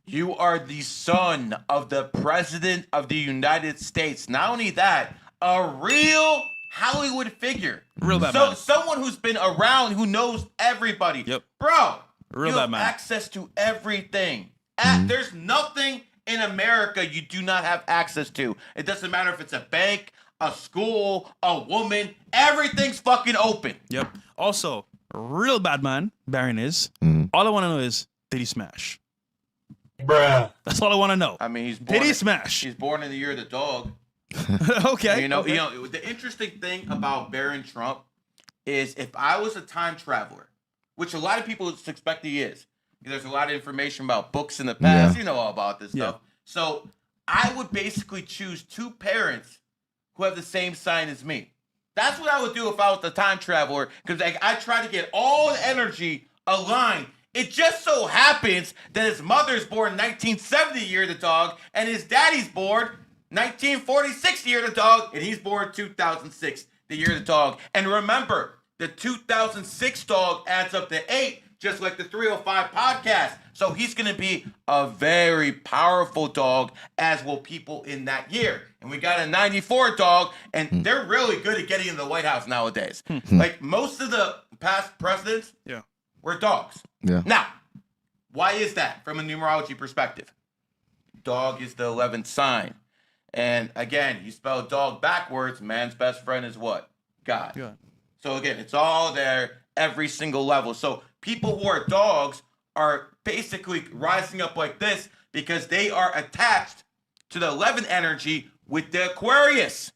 You are the son of the president of the United States. Not only that, a real Hollywood figure. Real bad man. Someone who's been around, who knows everybody. Yep. Bro, Real you bad have man. access to everything. There's nothing in America you do not have access to. It doesn't matter if it's a bank, a school, a woman. Everything's fucking open. Yep. Also, real bad man, Barron is. All I want to know is, did he smash? Bruh. That's all I want to know. I mean, he's born. Did he smash? He's born in the year of the dog. Okay. You know, the interesting thing about Barron Trump is if I was a time traveler, which a lot of people suspect he is, there's a lot of information about books in the past. You know all about this stuff. So I would basically choose two parents who have the same sign as me. That's what I would do if I was a time traveler, because I try to get all the energy aligned. It just so happens that his mother's born 1970 year of the dog, and his daddy's born 1946 year of the dog, and he's born 2006 the year of the dog. And remember, the 2006 dog adds up to 8, just like the 305 podcast. So he's going to be a very powerful dog, as will people in that year. And we got a 94 dog, and they're really good at getting into the White House nowadays. Like most of the past presidents were dogs. Yeah. Now, why is that from a numerology perspective? Dog is the 11th sign. And again, you spell dog backwards, man's best friend is what? God. So again, it's all there, every single level. So people who are dogs are basically rising up like this because they are attached to the 11th energy with the Aquarius.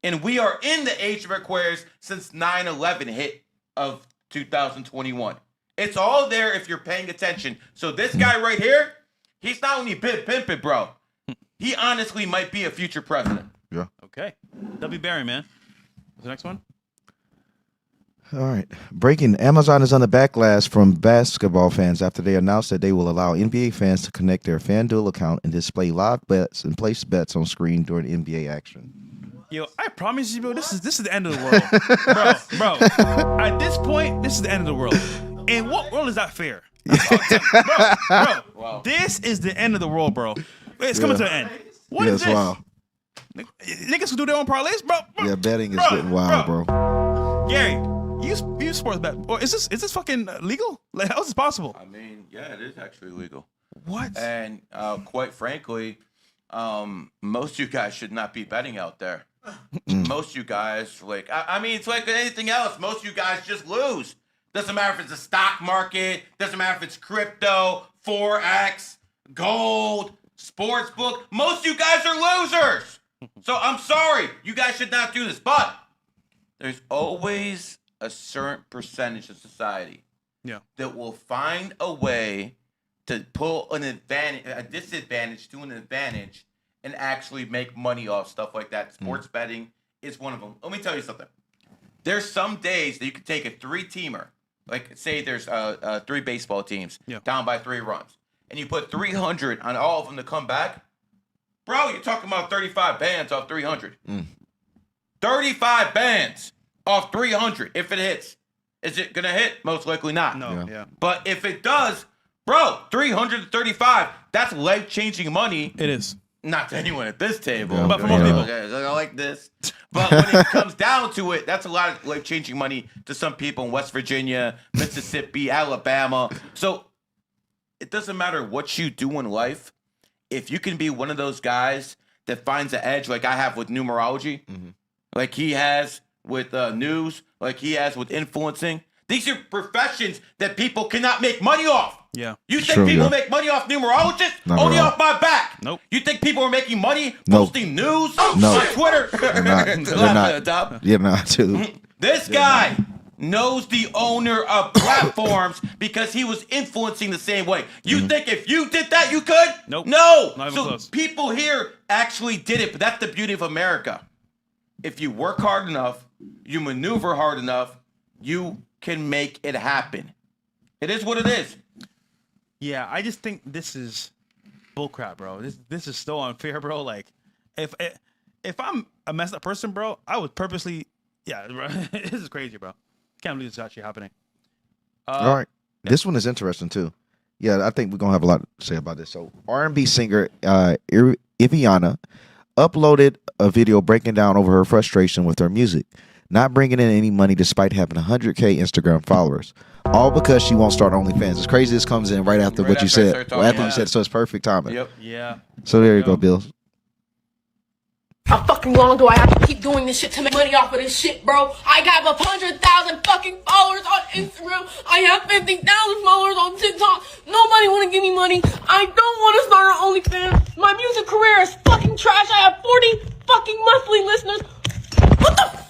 And we are in the age of Aquarius since 9/11 hit of 2021. It's all there if you're paying attention. So this guy right here, he's not only pimping, bro. He honestly might be a future president. Yeah. Okay. W. Barry, man. What's the next one? All right. Breaking. Amazon is under backlash from basketball fans after they announced that they will allow NBA fans to connect their FanDuel account and display live bets and place bets on screen during NBA action. Yo, I promise you, bro, this is the end of the world. bro. At this point, this is the end of the world. In what world is that fair? Bro, Wow. this is the end of the world, bro. It's coming to an end. What is Yes, this? wow. Niggas can do their own parlays, bro. Yeah, betting is getting wild, bro. Gary, you sports bet. Or is this fucking legal? Like, how is this possible? I mean, yeah, it is actually legal. What? And quite frankly, most of you guys should not be betting out there. Most of you guys, like, I mean, it's like anything else. Most of you guys just lose. Doesn't matter if it's the stock market. Doesn't matter if it's crypto, Forex, gold, sports book. Most of you guys are losers. So I'm sorry. You guys should not do this. But there's always a certain percentage of society that will find a way to pull a disadvantage to an advantage and actually make money off stuff like that. Sports betting is one of them. Let me tell you something. There's some days that you could take a 3-teamer, like say there's 3 baseball teams down by 3 runs, and you put 300 on all of them to come back. Bro, you're talking about 35 bands off 300. 35 bands off 300 if it hits. Is it going to hit? Most likely not. No. Yeah. But if it does, bro, 335, that's life-changing money. It is. Not to anyone at this table. Yeah, but for most people. I like this. But when it comes down to it, that's a lot of life-changing money to some people in West Virginia, Mississippi, Alabama. So it doesn't matter what you do in life. If you can be one of those guys that finds an edge like I have with numerology, like he has with news, like he has with influencing, these are professions that people cannot make money off. Yeah. You think people make money off numerologists? Only off my back. Nope. You think people are making money posting news on Twitter? They're not. Yeah, not too. This guy knows the owner of platforms because he was influencing the same way. You think if you did that, you could? Nope. No. Not even So close. people here actually did it, but that's the beauty of America. If you work hard enough, you maneuver hard enough, you can make it happen. It is what it is. Yeah, I just think this is bullcrap, bro. This is so unfair, bro. Like, if I'm a messed up person, bro, I would purposely. Yeah, bro. This is crazy, bro. Can't believe this is actually happening. All right. This one is interesting too. Yeah, I think we're gonna have a lot to say about this. So R&B singer Ivyanna uploaded a video breaking down over her frustration with her music, not bringing in any money despite having 100K Instagram followers. All because she won't start OnlyFans. It's crazy this comes in right after what you said. After you said, so it's perfect timing. Yep. Yeah. So there you go, Bill. How fucking long do I have to keep doing this shit to make money off of this shit, bro? I got 100,000 fucking followers on Instagram. I have 50,000 followers on TikTok. Nobody want to give me money. I don't want to start an OnlyFans. My music career is fucking trash. I have 40 fucking monthly listeners. What the?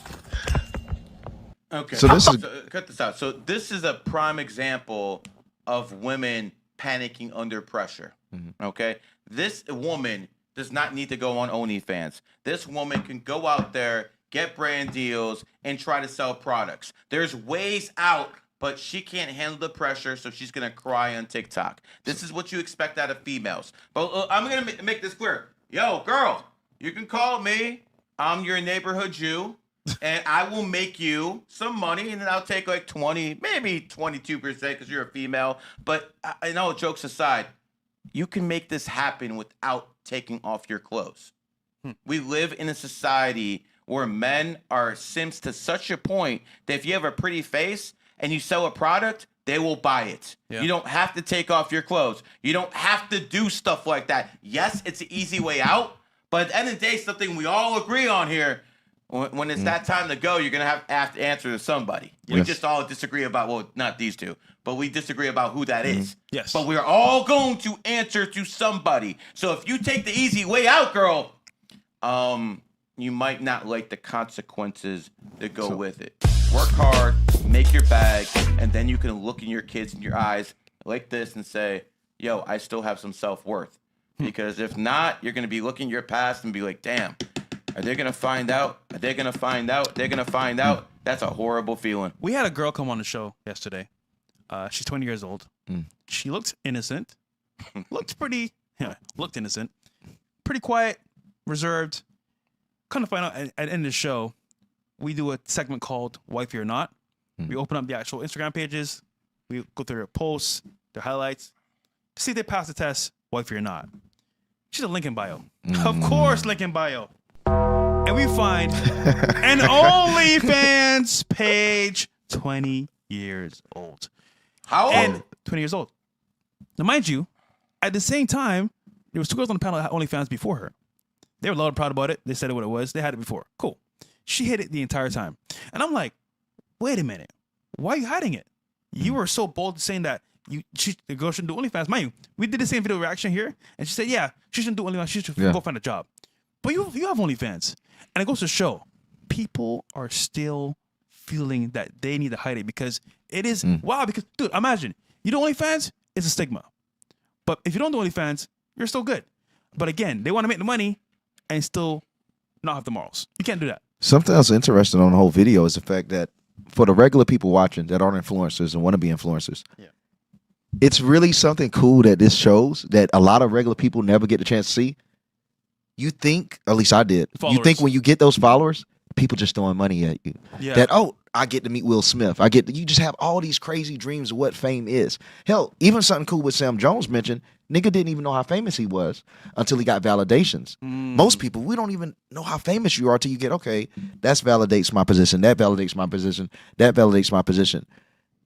Okay. So this is cut this out. So this is a prime example of women panicking under pressure. Okay. This woman does not need to go on OnlyFans. This woman can go out there, get brand deals, and try to sell products. There's ways out, but she can't handle the pressure, so she's going to cry on TikTok. This is what you expect out of females. But I'm going to make this clear. Yo, girl, you can call me. I'm your neighborhood Jew, and I will make you some money, and then I'll take like 20, maybe 22% because you're a female. But I know, jokes aside, you can make this happen without taking off your clothes. We live in a society where men are simps to such a point that if you have a pretty face and you sell a product, they will buy it. Yeah. You don't have to take off your clothes. You don't have to do stuff like that. Yes, it's an easy way out, but at the end of the day, something we all agree on here, when it's that time to go, you're going to have to answer to somebody. Yes. We just all disagree about, well, not these two, but we disagree about who that is. Yes. But we're all going to answer to somebody. So if you take the easy way out, girl, you might not like the consequences that go with it. work hard, make your bag, and then you can look in your kids in your eyes like this and say, yo, I still have some self-worth. Because if not, you're going to be looking your past and be like, damn, are they going to find out? Are they going to find out? They're going to find out. That's a horrible feeling. We had a girl come on the show yesterday. She's 20 years old. She looked innocent. Looked innocent. Pretty quiet, reserved. Kind of find out at the end of the show, we do a segment called Wifey or Not. We open up the actual Instagram pages. We go through their posts, their highlights, to see if they pass the test, wifey or not. She's a link in bio. Of course, link in bio. And we find an OnlyFans page, 20 years old. How old? And 20 years old. Now, mind you, at the same time, there was 2 girls on the panel that had OnlyFans before her. They were a lot proud about it. They said what it was. They had it before. Cool. She hid it the entire time. And I'm like, wait a minute. Why are you hiding it? You were so bold saying that the girl shouldn't do OnlyFans. Mind you, we did the same video reaction here, and she said, yeah, she shouldn't do OnlyFans. She should go find a job. But you have OnlyFans. And it goes to show, people are still feeling that they need to hide it because it is, wow, because, dude, imagine, you do OnlyFans, it's a stigma. But if you don't do OnlyFans, you're still good. But again, they want to make the money and still not have the morals. You can't do that. Something else interesting on the whole video is the fact that for the regular people watching that aren't influencers and want to be influencers, it's really something cool that this shows that a lot of regular people never get the chance to see. You think, at least I did, you think when you get those followers, people just throwing money at you. Yeah. That, oh, I get to meet Will Smith. You just have all these crazy dreams of what fame is. Hell, even something cool with Sam Jones mentioned, nigga didn't even know how famous he was until he got validations. Most people, we don't even know how famous you are until you get, okay, that validates my position, that validates my position, that validates my position.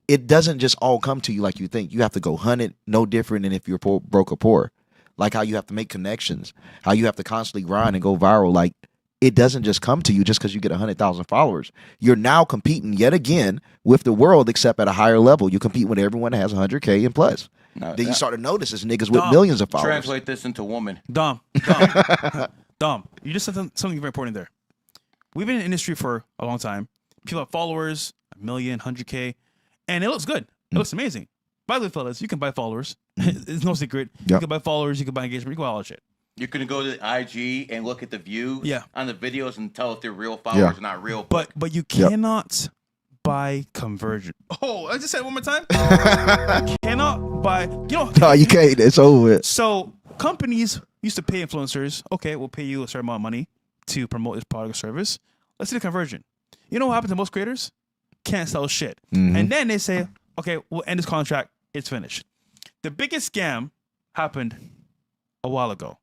It doesn't just all come to you like you think. You have to go hunt it, no different than if you're broke or poor. Like how you have to make connections, how you have to constantly grind and go viral. Like, it doesn't just come to you just because you get 100,000 followers. You're now competing yet again with the world, except at a higher level. You compete with everyone that has 100K and plus. Then you start to notice it's niggas with millions of followers. Translate this into woman. Dom, you just said something very important there. We've been in the industry for a long time. People have followers, 1 million, 100K, and it looks good. It looks amazing. By the way, fellas, you can buy followers. It's no secret. You can buy followers, you can buy engagement, you can buy all that shit. You can go to IG and look at the views on the videos and tell if they're real followers or not real. But you cannot buy conversion. Oh, I just said it one more time. You cannot buy. No, you can't. It's over with. So companies used to pay influencers. Okay, we'll pay you a certain amount of money to promote this product or service. Let's see the conversion. You know what happens to most creators? Can't sell shit. And then they say, okay, we'll end this contract. It's finished. The biggest scam happened a while ago.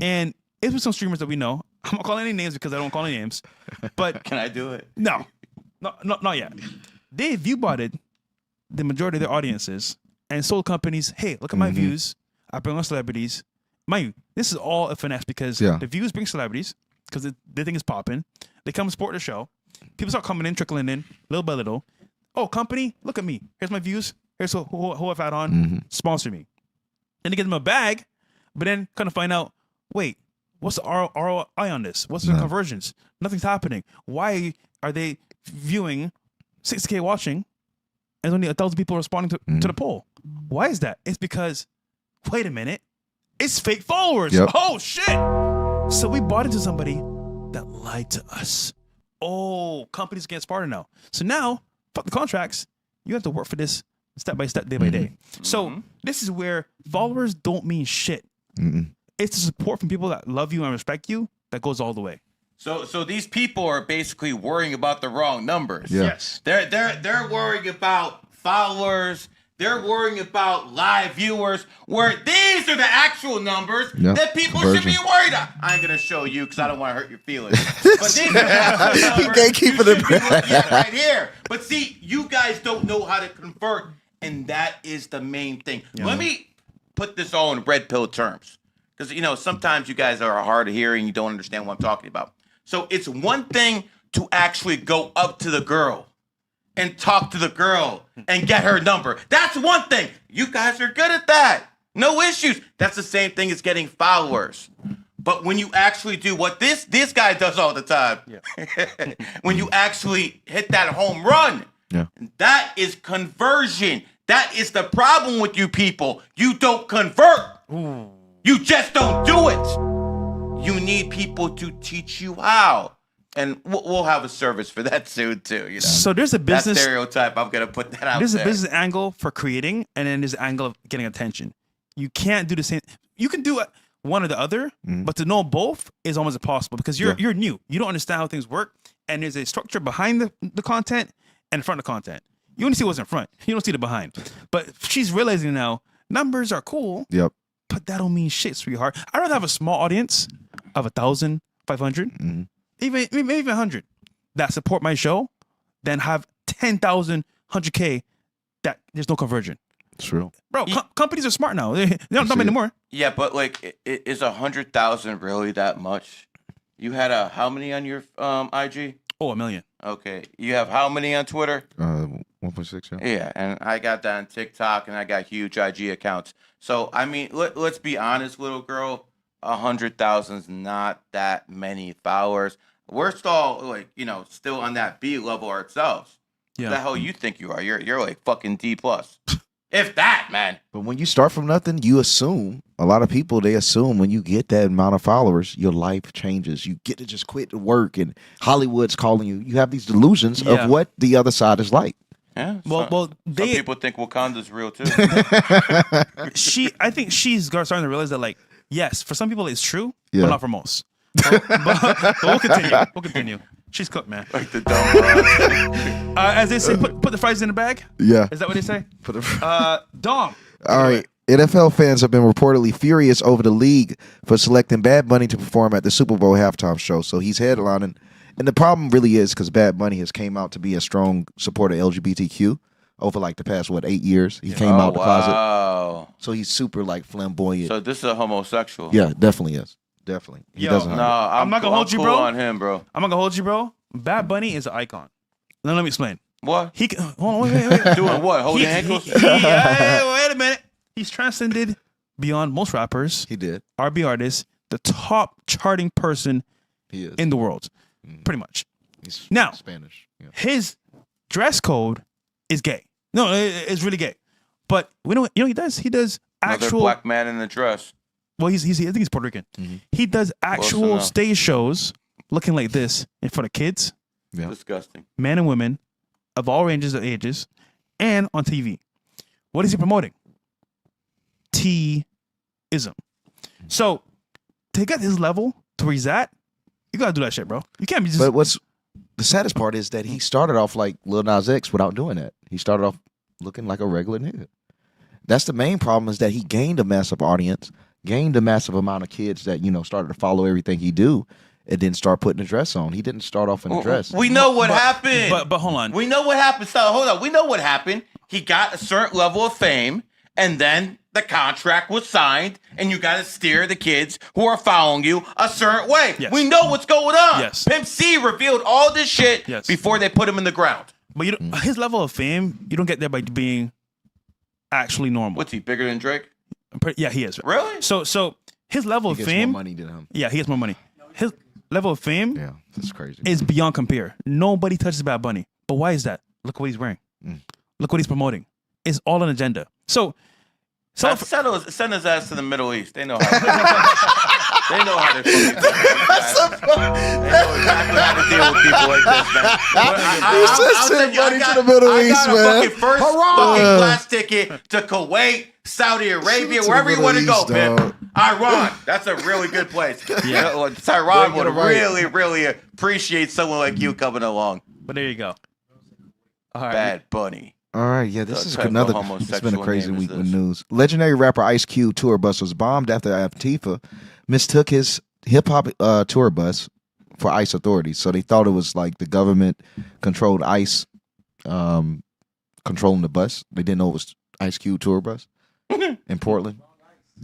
And it was some streamers that we know. I'm not calling any names because I don't call any names. But can I do it? No, not yet. They view-botted the majority of their audiences and sold companies, hey, look at my views. I bring on celebrities. Mind you, this is all a finesse because the views bring celebrities because they think it's popping. They come support the show. People start coming in, trickling in, little by little. Oh, company, look at me. Here's my views. Here's who I've had on. Sponsor me. And they get them a bag, but then kind of find out, wait, what's the ROI on this? What's the conversions? Nothing's happening. Why are they viewing 6K watching and only 1,000 people responding to the poll? Why is that? It's because, wait a minute, it's fake followers. Oh, shit. So we bought into somebody that lied to us. Oh, companies against Sparta now. So now, fuck the contracts. You have to work for this step by step, day by day. So this is where followers don't mean shit. It's the support from people that love you and respect you that goes all the way. So these people are basically worrying about the wrong numbers. Yes. They're worrying about followers. They're worrying about live viewers. Where these are the actual numbers that people should be worried about. I ain't gonna show you because I don't want to hurt your feelings. But these are the actual numbers you should be looking at right here. But see, you guys don't know how to convert, and that is the main thing. Let me put this all in red pill terms. Because, sometimes you guys are hard of hearing. You don't understand what I'm talking about. So it's one thing to actually go up to the girl and talk to the girl and get her number. That's one thing. You guys are good at that. No issues. That's the same thing as getting followers. But when you actually do what this guy does all the time, when you actually hit that home run, that is conversion. That is the problem with you people. You don't convert. You just don't do it. You need people to teach you how. And we'll have a service for that soon too. You know. So there's a business that stereotype. I'm gonna put that out. There's there. a business angle for creating, and then there's an angle of getting attention. You can't do the same. You can do one or the other, but to know both is almost impossible because you're new. You don't understand how things work, and there's a structure behind the content and in front of the content. You only see what's in front. You don't see the behind. But she's realizing now numbers are cool. Yep. But that don't mean shit, sweetheart. I'd rather have a small audience of 1,000, 500, even 100 that support my show than have 10,000, 100K that there's no conversion. True. Bro, companies are smart now. They don't dumb anymore. Yeah, but like, is 100,000 really that much? You had how many on your IG? Oh, 1 million. Okay. You have how many on Twitter? 1.6. Yeah, and I got that on TikTok, and I got huge IG accounts. So I mean, let's be honest, little girl. 100,000 is not that many followers. We're still still on that B level ourselves. Yeah. What the hell you think you are? You're like fucking D plus. If that, man. But when you start from nothing, you assume, a lot of people, they assume when you get that amount of followers, your life changes. You get to just quit work and Hollywood's calling you. You have these delusions of what the other side is like. Yeah. Some people think Wakanda's real too. I think she's starting to realize that, like, yes, for some people it's true, Yeah. but not for most. But we'll continue. We'll continue. She's cooked, man. Like the dumb as they say, put the fries in the bag. Yeah. Is that what they say? Dom. All right. NFL fans have been reportedly furious over the league for selecting Bad Bunny to perform at the Super Bowl halftime show. So he's headlining. And the problem really is because Bad Bunny has came out to be a strong supporter of LGBTQ over like the past, 8 years. He came out the closet. So he's super like flamboyant. So this is a homosexual. Yeah, definitely is. Definitely. He doesn't hide it. I'm not gonna hold you, bro. On him, bro. I'm not gonna hold you, bro. Bad Bunny is an icon. Now let me explain. What? Hold on, wait. Doing what? Holding ankles? Wait a minute. He's transcended beyond most rappers. He did. R&B artists, the top charting person He is. in the world, pretty much. He's Now, Spanish. Yeah. his dress code is gay. No, it's really gay. But you know what he does? He does Another actual black man in the dress. Well, I think he's Puerto Rican. He does actual enough. stage shows looking like this in front of kids, Disgusting. men and women of all ranges of ages, and on TV. What is he promoting? T-ism. So to get his level to where he's at, you gotta do that shit, bro. You can't be just. But what's the saddest part is that he started off like Lil Nas X without doing that. He started off looking like a regular nigga. That's the main problem, is that he gained a massive audience, gained a massive amount of kids that, started to follow everything he do, and then start putting a dress on. He didn't start off in a dress. We know what happened. But hold on. We know what happened. So hold on. We know what happened. He got a certain level of fame, and then the contract was signed, and you got to steer the kids who are following you a certain way. Yes. We know what's going on. Yes. Pimp C revealed all this shit before they put him in the ground. But his level of fame, you don't get there by being actually normal. What's he, bigger than Drake? Yeah, he is. Really? So his level He of gets fame. more money than him. Yeah, he gets more money. His level of fame that's crazy. is beyond compare. Nobody touches Bad Bunny. But why is that? Look what he's wearing. Look what he's promoting. It's all an agenda. So send his ass to the Middle East. They know how. They know how to. They know exactly how to deal with people like this, man. I'll send you. I got to the Middle East, a man. fucking first fucking class ticket to Kuwait, Saudi Arabia, wherever you want to go, man. Iran. That's a really good place. Yeah, Tehran would really, really appreciate someone like you coming along. But there you go. All right. Bad Bunny. All right, yeah, this is type of another. It's homosexual been a crazy name is week with this? news. Legendary rapper Ice Cube tour bus was bombed after Antifa mistook his hip hop tour bus for ICE authorities. So they thought it was like the government controlled ICE controlling the bus. They didn't know it was Ice Cube tour bus in Portland.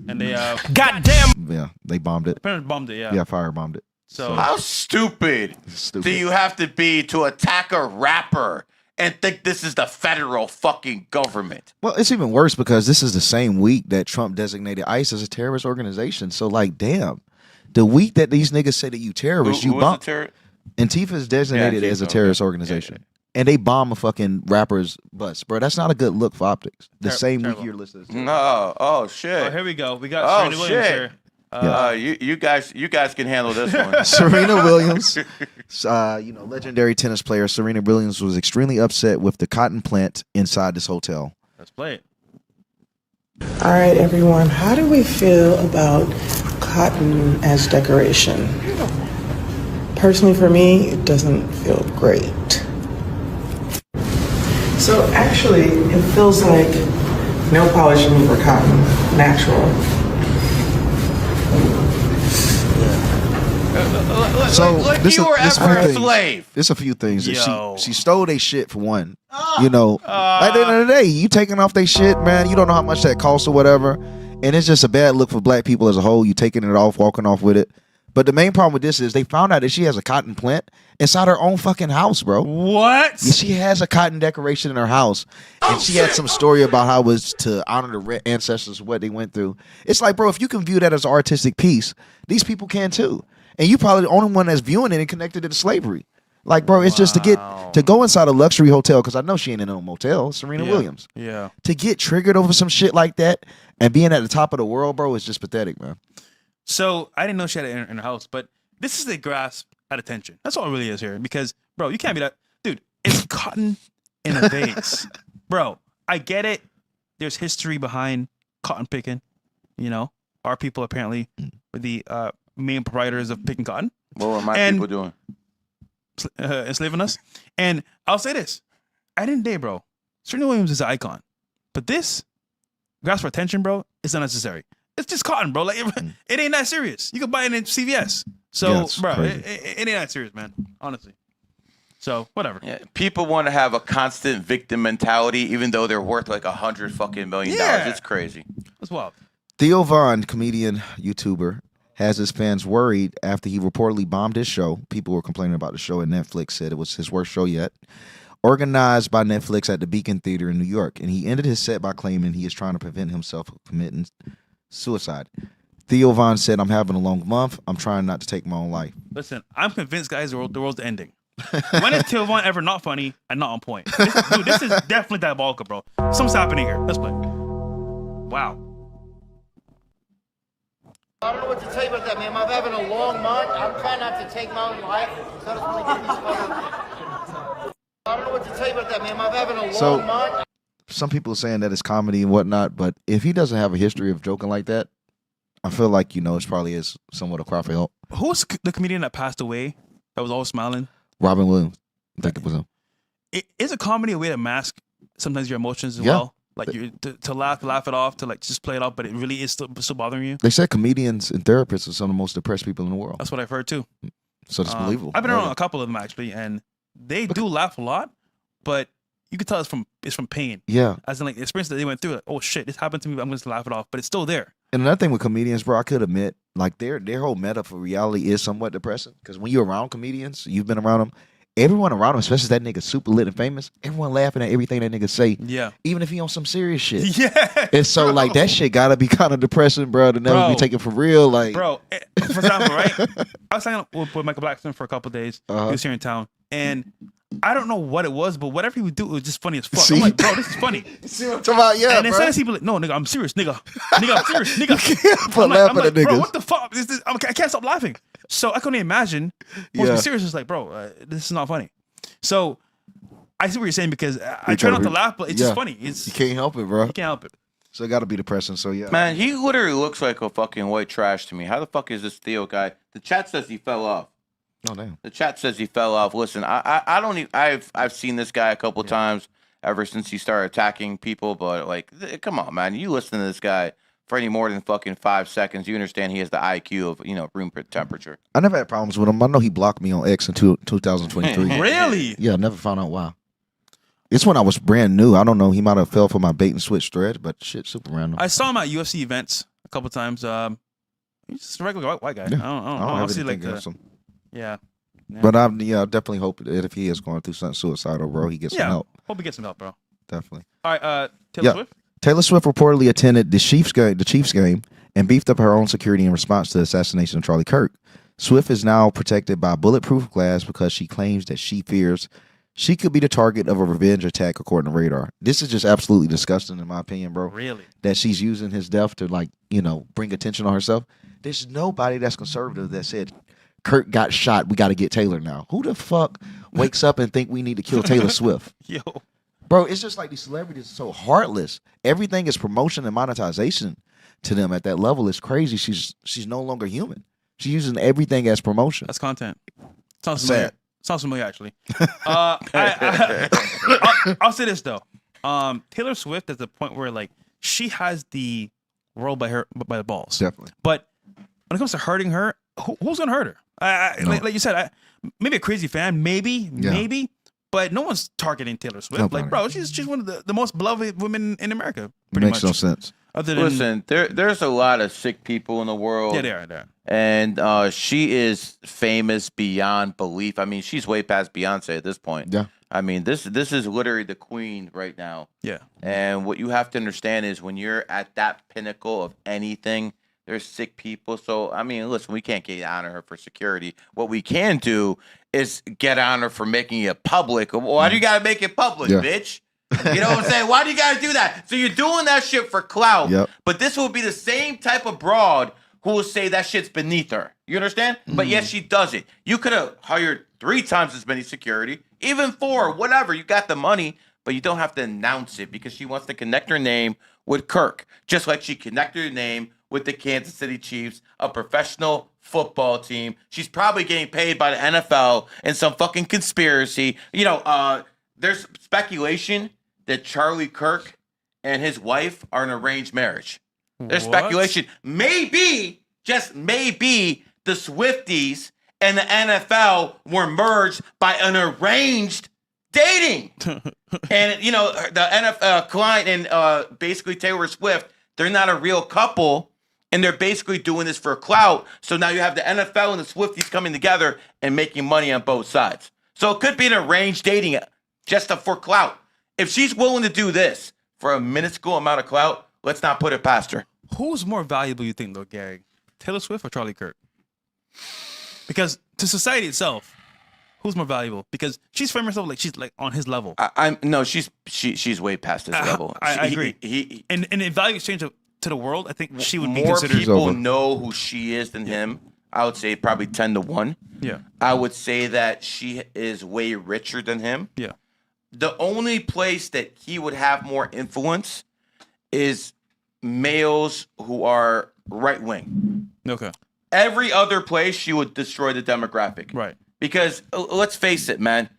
And they goddamn. Yeah, they bombed it. Parents bombed it. Yeah, fire bombed it. So how stupid do you have to be to attack a rapper and think this is the federal fucking government? Well, it's even worse because this is the same week that Trump designated ICE as a terrorist organization. So, like, damn, The week that these niggas say that you terrorists, Who you was bomb. the terror? Antifa is designated Antifa, as a terrorist organization. And they bomb a fucking rapper's bus, bro. That's not a good look for optics. The same week you're listed as terrorist. No. Oh shit. Oh, here we go. We got Serena Williams here. You guys can handle this one. Serena Williams, legendary tennis player Serena Williams was extremely upset with the cotton plant inside this hotel. Let's play it. All right, everyone. How do we feel about cotton as decoration? Personally, for me, it doesn't feel great. So actually, it feels like nail polishing for cotton, natural. So like this you were ever a slave. There's a few things. Yo. She stole their shit for one. At the end of the day, you taking off their shit, man. You don't know how much that costs or whatever, and it's just a bad look for black people as a whole. You taking it off, walking off with it. But the main problem with this is they found out that she has a cotton plant inside her own fucking house, bro. What? Yeah, she has a cotton decoration in her house, and she had some story about how it was to honor the ancestors, what they went through. It's like, bro, if you can view that as an artistic piece, these people can too. And you probably the only one that's viewing it and connected it to slavery. Like, bro, it's just to go inside a luxury hotel, because I know she ain't in no motel, Serena Williams. Yeah. To get triggered over some shit like that and being at the top of the world, bro, is just pathetic, man. So I didn't know she had it in her house, but this is the grasp at attention. That's all it really is here. Because, bro, you can't be that. Dude, it's cotton in a vase. Bro, I get it. There's history behind cotton picking. Our people apparently were the main proprietors of picking cotton. What were my people doing? Enslaving us. And I'll say this. At the end of the day, bro, Serena Williams is an icon. But this grasp for attention, bro, is unnecessary. It's just cotton, bro. Like it ain't that serious. You can buy it in CVS. So, bro, it ain't that serious, man. Honestly. So, whatever. Yeah, people want to have a constant victim mentality, even though they're worth like $100 fucking million. It's crazy. That's wild. Theo Von, comedian, YouTuber, has his fans worried after he reportedly bombed his show. People were complaining about the show, and Netflix said it was his worst show yet. Organized by Netflix at the Beacon Theater in New York. And he ended his set by claiming he is trying to prevent himself from committing suicide. Theo Von said, "I'm having a long month. I'm trying not to take my own life." Listen, I'm convinced, guys, the world's ending. When is Theo Von ever not funny and not on point? This is definitely diabolical, bro. Something's happening here. Let's play. Wow. I don't know what to tell you about that, man. I'm having a long month. I'm trying not to take my own life. So I just want to get these photos. I don't know what to tell you about that, man. I'm having a long month. Some people are saying that it's comedy and whatnot, but if he doesn't have a history of joking like that, I feel like, it's probably is somewhat a cry for help. Who's the comedian that passed away that was always smiling? Robin Williams. I think it was him. Is a comedy a way to mask sometimes your emotions as well? Like to laugh it off, to like just play it off, but it really is still bothering you? They said comedians and therapists are some of the most depressed people in the world. That's what I've heard too. So it's believable. I've been around a couple of them actually, and they do laugh a lot, but you can tell it's from pain. Yeah. As in like the experience that they went through, like, oh shit, this happened to me, but I'm going to laugh it off, but it's still there. And another thing with comedians, bro, I could admit, like their whole meta for reality is somewhat depressing. Because when you're around comedians, you've been around them, everyone around them, especially that nigga super lit and famous, everyone laughing at everything that nigga say. Yeah. Even if he on some serious shit. Yeah. And so like that shit gotta be kind of depressing, bro, to never be taken for real. Like, bro, for example, right? I was hanging out with Michael Blackson for a couple of days. He was here in town, and I don't know what it was, but whatever he would do, it was just funny as fuck. See? I'm like, bro, this is funny. See what I'm talking about? Yeah, and instead of people like, no, nigga, I'm serious, nigga, I'm serious, nigga. I'm laughing at niggas. Bro, what the fuck? I can't stop laughing. So I couldn't imagine. Once be serious, it's like, bro, this is not funny. So I see what you're saying, because I try not to laugh, but it's just funny. You can't help it, bro. You can't help it. So it got to be depressing. So yeah, man, he literally looks like a fucking white trash to me. How the fuck is this Theo guy? The chat says he fell off. Oh damn. The chat says he fell off. Listen, I don't even, I've seen this guy a couple times ever since he started attacking people, but like, come on, man, you listen to this guy for any more than fucking 5 seconds, you understand he has the IQ of room temperature. I never had problems with him. I know he blocked me on X in 2023. Really? Yeah, I never found out why. It's when I was brand new. I don't know. He might have fell for my bait and switch thread, but shit, super random. I saw him at UFC events a couple times. He's just a regular white guy. Yeah. I don't see like him. Yeah. But I definitely hope that if he is going through something suicidal, bro, he gets some help. Hope he gets some help, bro. Definitely. All right, Taylor Swift? Taylor Swift reportedly attended the Chiefs game and beefed up her own security in response to the assassination of Charlie Kirk. Swift is now protected by bulletproof glass because she claims that she fears she could be the target of a revenge attack, according to Radar. This is just absolutely disgusting, in my opinion, bro. Really? That she's using his death to, like, you know, bring attention on herself. There's nobody that's conservative that said, Kirk got shot, we got to get Taylor now. Who the fuck wakes up and think we need to kill Taylor Swift? Yo. Bro, it's just like these celebrities are so heartless. Everything is promotion and monetization to them at that level. It's crazy. She's no longer human. She's using everything as promotion. That's content. Sounds familiar. Sad. Sounds familiar, actually. I'll say this though. Taylor Swift is the point where like she has the world by the balls. Definitely. But when it comes to hurting her, who's gonna hurt her? No. Like you said, maybe a crazy fan, maybe. But no one's targeting Taylor Swift. Nobody. Like, bro, she's one of the most beloved women in America. Makes no sense. Listen, there's a lot of sick people in the world. Yeah, there are. And she is famous beyond belief. I mean, she's way past Beyonce at this point. Yeah. I mean, this is literally the queen right now. Yeah. And what you have to understand is when you're at that pinnacle of anything, there's sick people. So, I mean, listen, we can't get on her for security. What we can do is get on her for making it public. Why do you got to make it public, bitch? You know what I'm saying? Why do you got to do that? So you're doing that shit for clout. Yep. But this will be the same type of broad who will say that shit's beneath her. You understand? But yes, she does it. You could have hired 3 times as many security, even 4, whatever. You got the money, but you don't have to announce it because she wants to connect her name with Kirk, just like she connected her name with the Kansas City Chiefs, a professional football team. She's probably getting paid by the NFL in some fucking conspiracy. You know, there's speculation that Charlie Kirk and his wife are an arranged marriage. There's speculation. Maybe, just maybe, the Swifties and the NFL were merged by an arranged dating. And, you know, the NFL client and basically Taylor Swift, they're not a real couple. And they're basically doing this for clout. So now you have the NFL and the Swifties coming together and making money on both sides. So it could be an arranged dating just for clout. If she's willing to do this for a minuscule amount of clout, let's not put it past her. Who's more valuable, you think, though, Gary? Taylor Swift or Charlie Kirk? Because to society itself, who's more valuable? Because she's framing herself like she's like on his level. She's way past his level. I agree. And in value exchange to the world, I think she would be more considered. People know who she is than him. I would say probably 10-1. Yeah. I would say that she is way richer than him. Yeah. The only place that he would have more influence is males who are right wing. Okay. Every other place she would destroy the demographic. Right. Because let's face it, man.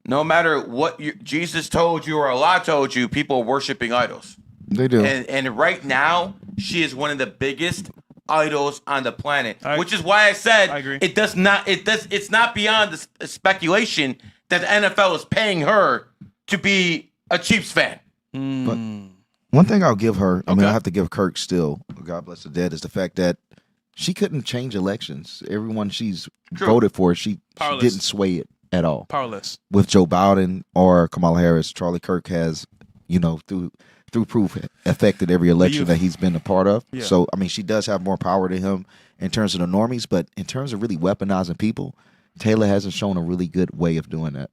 No matter what Jesus told you or Allah told you, people are worshiping idols. They do. And right now, she is one of the biggest idols on the planet. Which is why I said it's not beyond the speculation that the NFL is paying her to be a Chiefs fan. But one thing I'll give her, I mean, I have to give Kirk still, God bless the dead, is the fact that she couldn't change elections. Everyone she's voted for, she didn't sway it at all. Powerless. With Joe Biden or Kamala Harris, Charlie Kirk has, you know, through proof, affected every election that he's been a part of. Yeah. So, I mean, she does have more power to him in terms of the normies, but in terms of really weaponizing people, Taylor hasn't shown a really good way of doing that.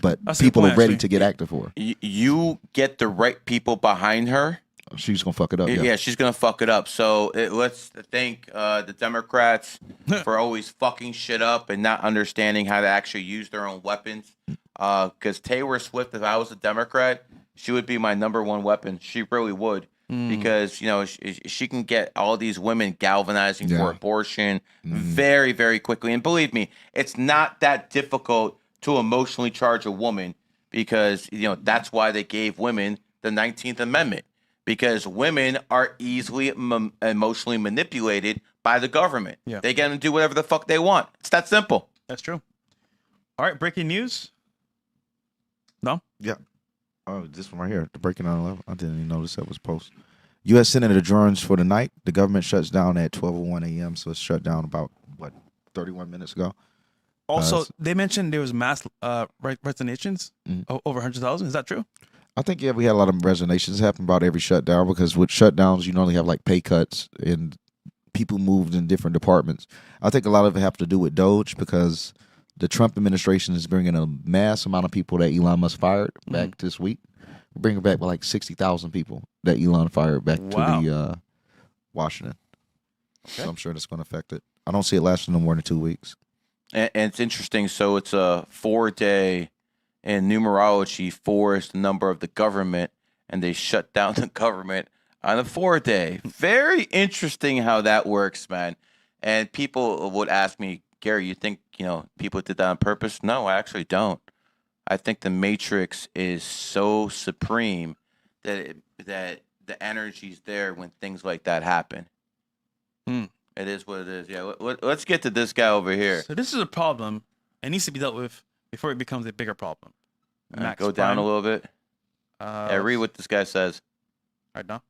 But people are ready to get active for her. You get the right people behind her. She's going to fuck it up. Yeah, she's going to fuck it up. So let's thank the Democrats for always fucking shit up and not understanding how to actually use their own weapons. Because Taylor Swift, if I was a Democrat, she would be my number one weapon. She really would. Because, you know, she can get all these women galvanizing for abortion very, very quickly. And believe me, it's not that difficult to emotionally charge a woman because, you know, that's why they gave women the 19th Amendment. Because women are easily emotionally manipulated by the government. Yeah. They get to do whatever the fuck they want. It's that simple. That's true. All right, breaking news. No? Yeah. Oh, this one right here, the breaking 9/11. I didn't even notice that was post. U.S. Senate adjourns for the night. The government shuts down at 12:01 a.m., so it's shut down about, 31 minutes ago. Also, they mentioned there was mass resignations over 100,000. Is that true? I think we had a lot of resignations happen about every shutdown because with shutdowns you normally have like pay cuts and people moved in different departments. I think a lot of it have to do with Doge because the Trump administration is bringing a mass amount of people that Elon Musk fired back this week. Bringing back like 60,000 people that Elon fired back to the Washington. Okay. So I'm sure that's going to affect it. I don't see it lasting no more than 2 weeks. And it's interesting. So it's a 4-day, and numerology 4 is the number of the government, and they shut down the government on the 4th-day. Very interesting how that works, man. And people would ask me, Gary, you think people did that on purpose? No, I actually don't. I think the Matrix is so supreme that that the energy's there when things like that happen. It is what it is. Yeah, let's get to this guy over here. So this is a problem. It needs to be dealt with before it becomes a bigger problem. Go down a little bit. Read what this guy says. Right now.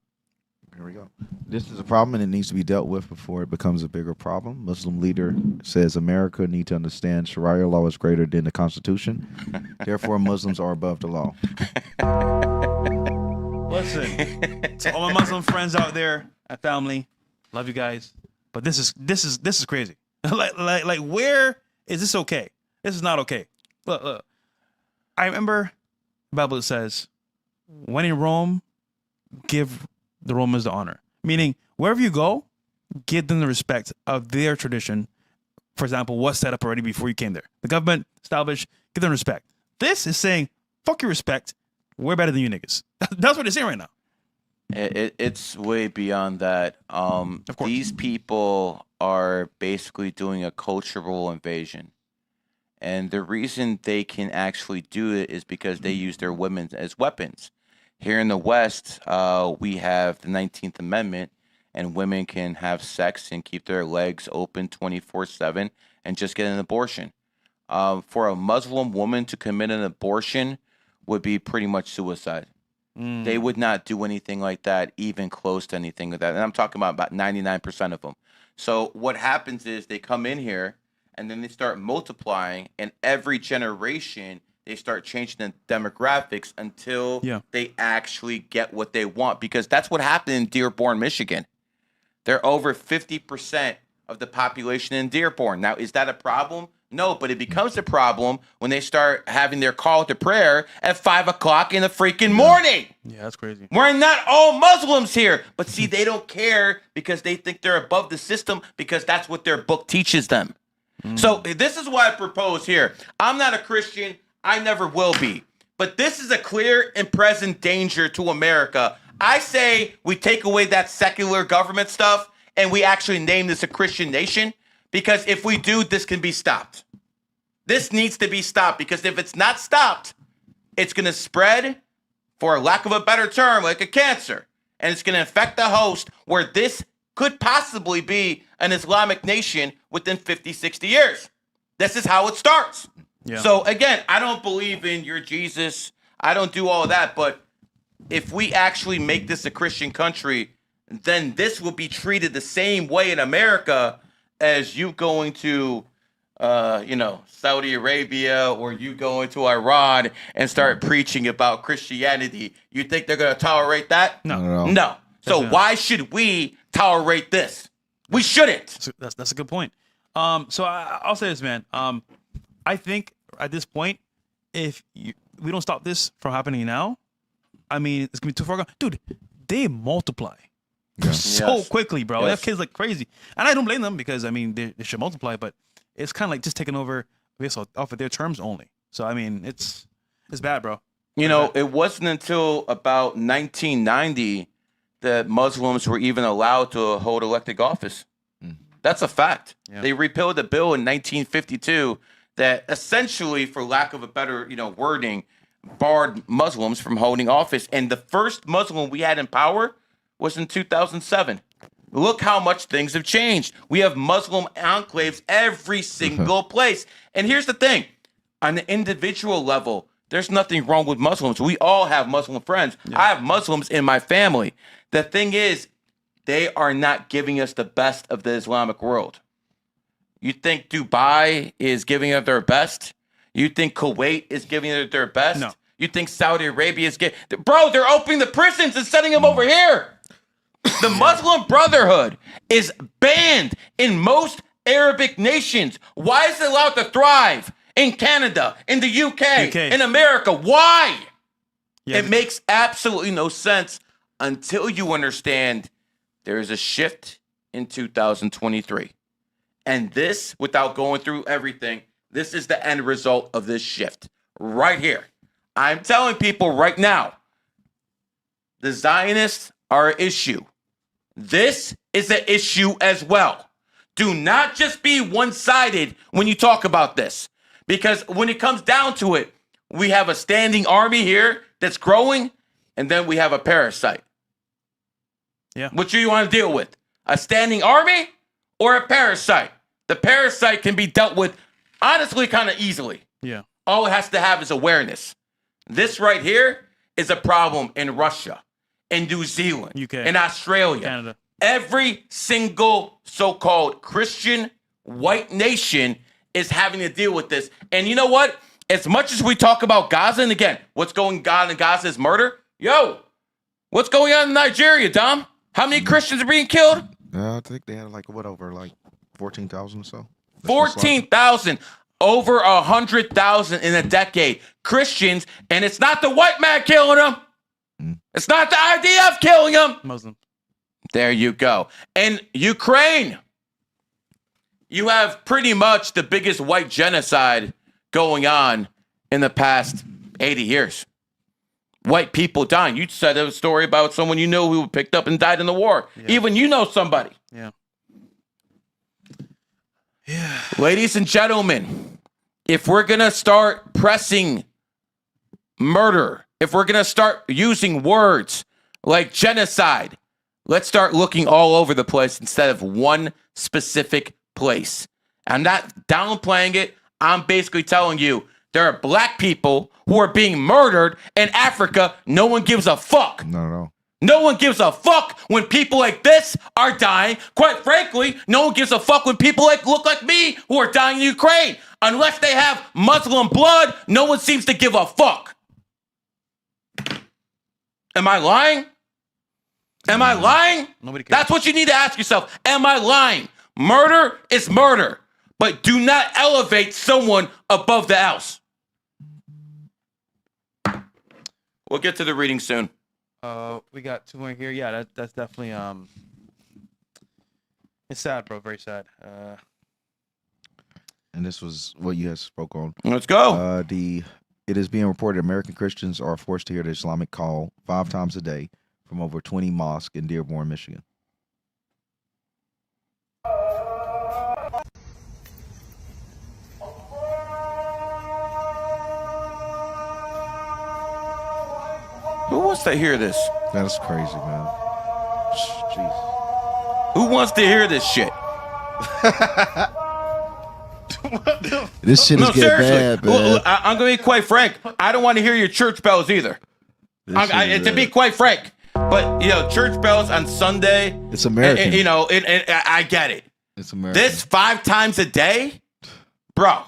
Here we go. This is a problem and it needs to be dealt with before it becomes a bigger problem. Muslim leader says America need to understand Sharia law is greater than the Constitution. Therefore, Muslims are above the law. Listen, to all my Muslim friends out there, my family, love you guys. But this is crazy. like where is this okay? This is not okay. Look. I remember the Bible says, when in Rome, give the Romans the honor. Meaning, wherever you go, give them the respect of their tradition. For example, what's set up already before you came there. The government established, give them respect. This is saying, fuck your respect. We're better than you niggas. That's what they're saying right now. It's way beyond that. These people are basically doing a cultural invasion. And the reason they can actually do it is because they use their women as weapons. Here in the West, we have the 19th Amendment, and women can have sex and keep their legs open 24/7 and just get an abortion. For a Muslim woman to commit an abortion would be pretty much suicide. They would not do anything like that, even close to anything like that. And I'm talking about 99% of them. So what happens is they come in here, and then they start multiplying, and every generation they start changing the demographics until they actually get what they want. Because that's what happened in Dearborn, Michigan. They're over 50% of the population in Dearborn. Now, is that a problem? No, but it becomes a problem when they start having their call to prayer at 5 o'clock in the freaking morning. Yeah, that's crazy. We're not all Muslims here. But see, they don't care because they think they're above the system because that's what their book teaches them. So this is what I propose here. I'm not a Christian. I never will be. But this is a clear and present danger to America. I say we take away that secular government stuff and we actually name this a Christian nation, because if we do, this can be stopped. This needs to be stopped, because if it's not stopped, it's going to spread, for lack of a better term, like a cancer. And it's going to affect the host, where this could possibly be an Islamic nation within 50, 60 years. This is how it starts. Yeah. So again, I don't believe in your Jesus. I don't do all that. But if we actually make this a Christian country, then this will be treated the same way in America as you going to, Saudi Arabia, or you going to Iran and start preaching about Christianity. You think they're going to tolerate that? No. So why should we tolerate this? We shouldn't. That's a good point. So I'll say this, man. I think at this point, if we don't stop this from happening now, I mean, it's gonna be too far gone. Dude, they multiply so quickly, bro. They have kids like crazy, and I don't blame them, because I mean they should multiply, but it's kind of like just taking over based off of their terms only. So I mean, it's bad, bro. It wasn't until about 1990 that Muslims were even allowed to hold elected office. That's a fact. Yeah. They repealed a bill in 1952 that essentially, for lack of a better, wording, barred Muslims from holding office. And the first Muslim we had in power was in 2007. Look how much things have changed. We have Muslim enclaves every single place. And here's the thing. On the individual level, there's nothing wrong with Muslims. We all have Muslim friends. Yeah. I have Muslims in my family. The thing is, they are not giving us the best of the Islamic world. You think Dubai is giving us their best? You think Kuwait is giving us their best? No. You think Saudi Arabia is getting... Bro, they're opening the prisons and sending them over here. The Muslim Brotherhood is banned in most Arabic nations. Why is it allowed to thrive in Canada, in the UK, in America? Why? Yeah. It makes absolutely no sense until you understand there is a shift in 2023. And this, without going through everything, this is the end result of this shift right here. I'm telling people right now, the Zionists are an issue. This is an issue as well. Do not just be one-sided when you talk about this. Because when it comes down to it, we have a standing army here that's growing, and then we have a parasite. Yeah. Which do you want to deal with? A standing army or a parasite? The parasite can be dealt with, honestly, kind of easily. Yeah. All it has to have is awareness. This right here is a problem in Russia, in New Zealand, UK, in Australia, Canada. Every single so-called Christian white nation is having to deal with this. And you know what? As much as we talk about Gaza, and again, what's going on in Gaza is murder. Yo, what's going on in Nigeria, Dom? How many Christians are being killed? I think they had over 14,000 or so. 14,000. Over 100,000 in a decade. Christians, and it's not the white man killing them. It's not the IDF killing them. Muslim. There you go. And Ukraine, you have pretty much the biggest white genocide going on in the past 80 years. White people dying. You said a story about someone you know who picked up and died in the war. Yeah. Even you know somebody. Yeah. Yeah. Ladies and gentlemen, if we're going to start pressing murder, if we're going to start using words like genocide, let's start looking all over the place instead of one specific place. I'm not downplaying it. I'm basically telling you there are black people who are being murdered in Africa. No one gives a fuck. Not at all. No one gives a fuck when people like this are dying. Quite frankly, no one gives a fuck when people look like me who are dying in Ukraine. Unless they have Muslim blood, no one seems to give a fuck. Am I lying? Am I lying? Nobody cares. That's what you need to ask yourself. Am I lying? Murder is murder, but do not elevate someone above the else. We'll get to the reading soon. We got two more here. Yeah, that's definitely it's sad, bro. Very sad. And this was what you had spoke on. Let's go. It is being reported American Christians are forced to hear the Islamic call 5 times a day from over 20 mosques in Dearborn, Michigan. Who wants to hear this? That's crazy, man. Jeez. Who wants to hear this shit? This shit is getting bad, man. Well, I'm going to be quite frank. I don't want to hear your church bells either. To be quite frank. But, church bells on Sunday. It's American. I get it. It's American. This 5 times a day? Bro.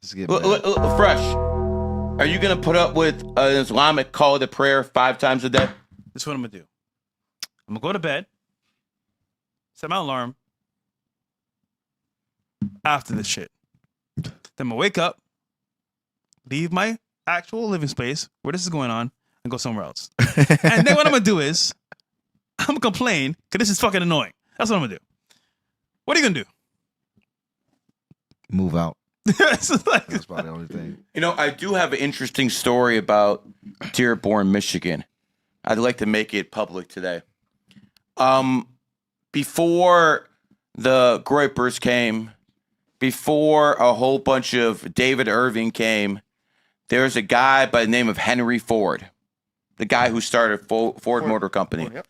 This is getting bad. Fresh. Are you going to put up with an Islamic call to prayer 5 times a day? This is what I'm going to do. I'm going to go to bed, set my alarm after this shit. Then I'm going to wake up, leave my actual living space where this is going on, and go somewhere else. And then what I'm going to do is, I'm going to complain because this is fucking annoying. That's what I'm going to do. What are you going to do? Move out. That's That's about the only thing. I do have an interesting story about Dearborn, Michigan. I'd like to make it public today. Before the Groypers came, before a whole bunch of David Irving came, there's a guy by the name of Henry Ford, the guy who started Ford Motor Company. Ford, yep.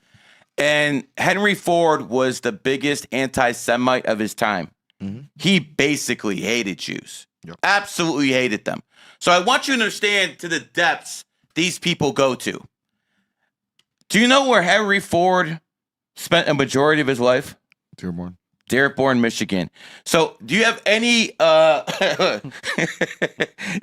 And Henry Ford was the biggest anti-Semite of his time. Mm-hmm. He basically hated Jews. Yep. Absolutely hated them. So I want you to understand to the depths these people go to. Do you know where Henry Ford spent a majority of his life? Dearborn. Dearborn, Michigan. So do you have any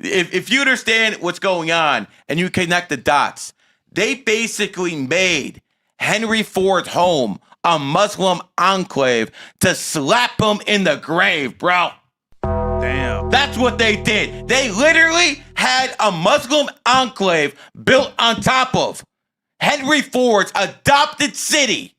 if you understand what's going on and you connect the dots, they basically made Henry Ford's home a Muslim enclave to slap him in the grave, bro. Damn. That's what they did. They literally had a Muslim enclave built on top of Henry Ford's adopted city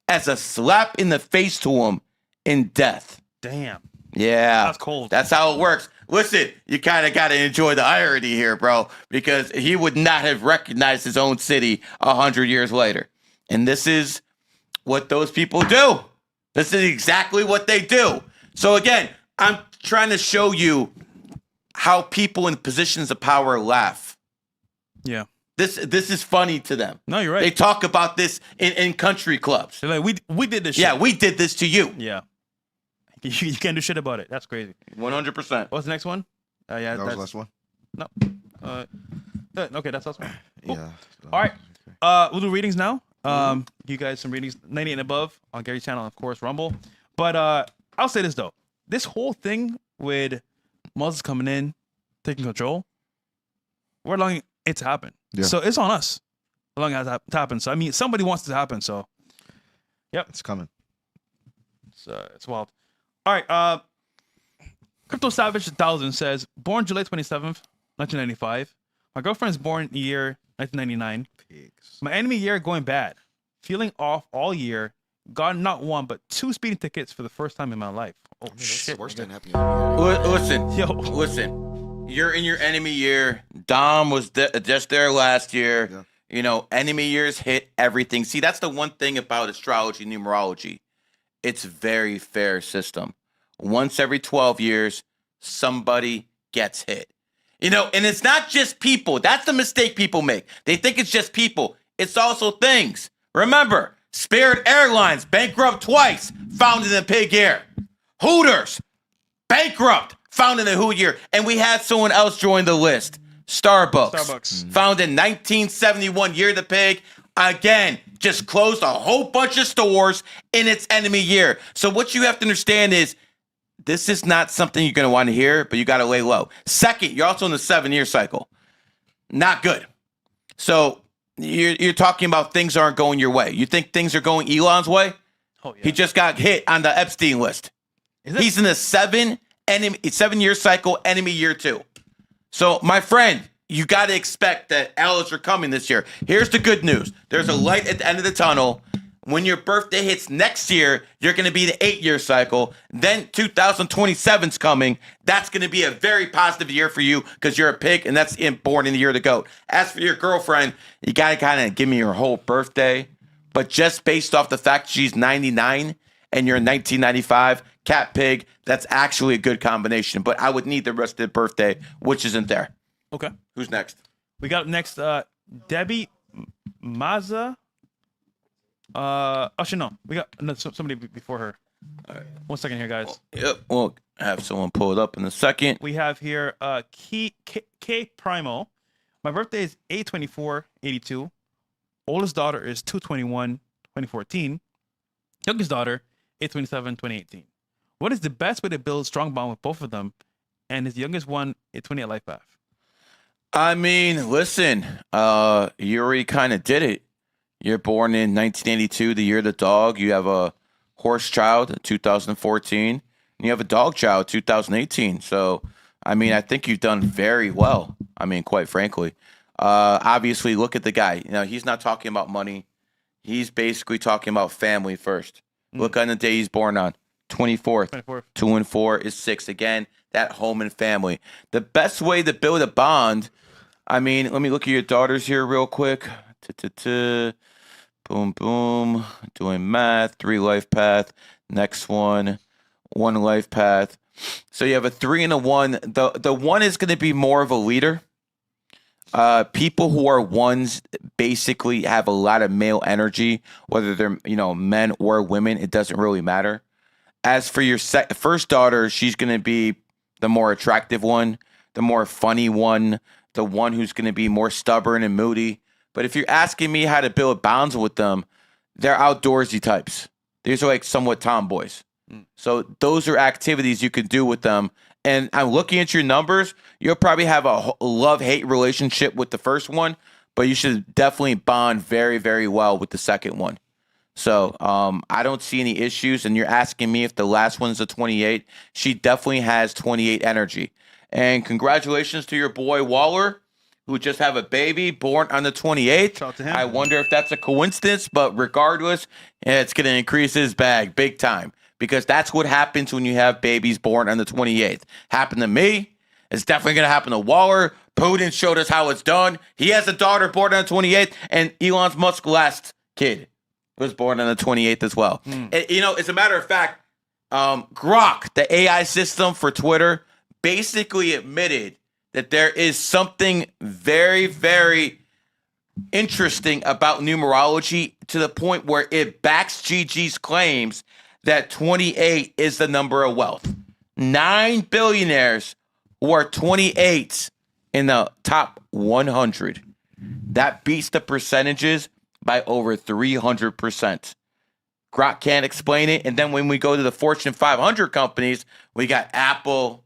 as a slap in the face to him in death. Damn. Yeah. That's cold. That's how it works. Listen, you kind of got to enjoy the irony here, bro, because he would not have recognized his own city 100 years later. And this is what those people do. This is exactly what they do. So again, I'm trying to show you how people in positions of power laugh. Yeah. This is funny to them. No, you're right. They talk about this in country clubs. They're like, we did this shit. Yeah, we did this to you. Yeah. You can't do shit about it. That's crazy. 100%. What's the next one? Yeah, That was the last one. No. Okay, that's the last one. Cool. Yeah. All right. We'll do readings now. You guys some readings 98 and above on Gary's channel, of course, Rumble. But I'll say this though. This whole thing with Muslims coming in, taking control, we're allowing it to happen. Yeah. So it's on us. Allowing it to happen. So I mean somebody wants it to happen. So yep. It's coming. It's wild. All right. Crypto Savage 1000 says, born July 27th, 1995. My girlfriend's born year 1999. Pigs. My enemy year going bad. Feeling off all year. Got not one, but 2 speeding tickets for the first time in my life. Oh, shit. Worst thing happening. Listen. You're in your enemy year. Dom was just there last year. Yeah. You know, enemy years hit everything. See, that's the one thing about astrology, numerology. It's very fair system. Once every 12 years, somebody gets hit. You know, and it's not just people. That's the mistake people make. They think it's just people. It's also things. Remember, Spirit Airlines, bankrupt twice, founded in pig year. Hooters, bankrupt, founded in Hoot year. And we had someone else join the list. Starbucks. Founded in 1971, year of the pig. Again, just closed a whole bunch of stores in its enemy year. So what you have to understand is this is not something you're going to want to hear, but you got to lay low. Second, you're also in the 7-year cycle. Not good. So you're talking about things aren't going your way. You think things are going Elon's way? Oh, yeah. He just got hit on the Epstein list. He's in the 7-year cycle, enemy year 2. So my friend, you got to expect that allies are coming this year. Here's the good news. There's a light at the end of the tunnel. When your birthday hits next year, you're going to be the 8-year cycle. Then 2027's coming. That's going to be a very positive year for you because you're a pig and that's born in the year of the goat. As for your girlfriend, you got to kind of give me your whole birthday. But just based off the fact she's 99 and you're in 1995, cat pig, that's actually a good combination. But I would need the rest of the birthday, which isn't there. Okay. Who's next? We got next Debbie Maza. Actually, no. We got somebody before her. All right. 1 second here, guys. Yep. We'll have someone pull it up in a second. We have here K Primo. My birthday is 8/24/82. Oldest daughter is 2/21/2014. Youngest daughter 8/27/2018. What is the best way to build a strong bond with both of them? And is the youngest one a 20 at Lifepath? I mean, listen, you already kind of did it. You're born in 1982, the year of the dog. You have a horse child in 2014. And you have a dog child 2018. So, I mean, I think you've done very well. I mean, quite frankly. Obviously, look at the guy. You know, he's not talking about money. He's basically talking about family first. Look on the day he's born on. 24th. 2 and 4 is 6. Again, that home and family. The best way to build a bond, I mean, let me look at your daughters here real quick. Boom, boom. Doing math. 3 Lifepath. Next one. 1 Lifepath. So you have a 3 and a 1. The 1 is going to be more of a leader. People who are 1s basically have a lot of male energy, whether they're, men or women. It doesn't really matter. As for your first daughter, she's going to be the more attractive one, the more funny one, the one who's going to be more stubborn and moody. But if you're asking me how to build bonds with them, they're outdoorsy types. These are like somewhat tomboys. So those are activities you can do with them. And I'm looking at your numbers. You'll probably have a love-hate relationship with the first one, but you should definitely bond very, very well with the second one. So I don't see any issues. And you're asking me if the last one's a 28. She definitely has 28 energy. And congratulations to your boy Waller, who just have a baby born on the 28th. Shout out to him. I wonder if that's a coincidence, but regardless, it's going to increase his bag big time, because that's what happens when you have babies born on the 28th. Happened to me. It's definitely going to happen to Waller. Putin showed us how it's done. He has a daughter born on the 28th, and Elon Musk's last kid was born on the 28th as well. You know, as a matter of fact, Grok, the AI system for Twitter, basically admitted that there is something very, very interesting about numerology, to the point where it backs Gigi's claims that 28 is the number of wealth. 9 billionaires who are 28 in the top 100. That beats the percentages by over 300%. Grok can't explain it. And then when we go to the Fortune 500 companies, we got Apple.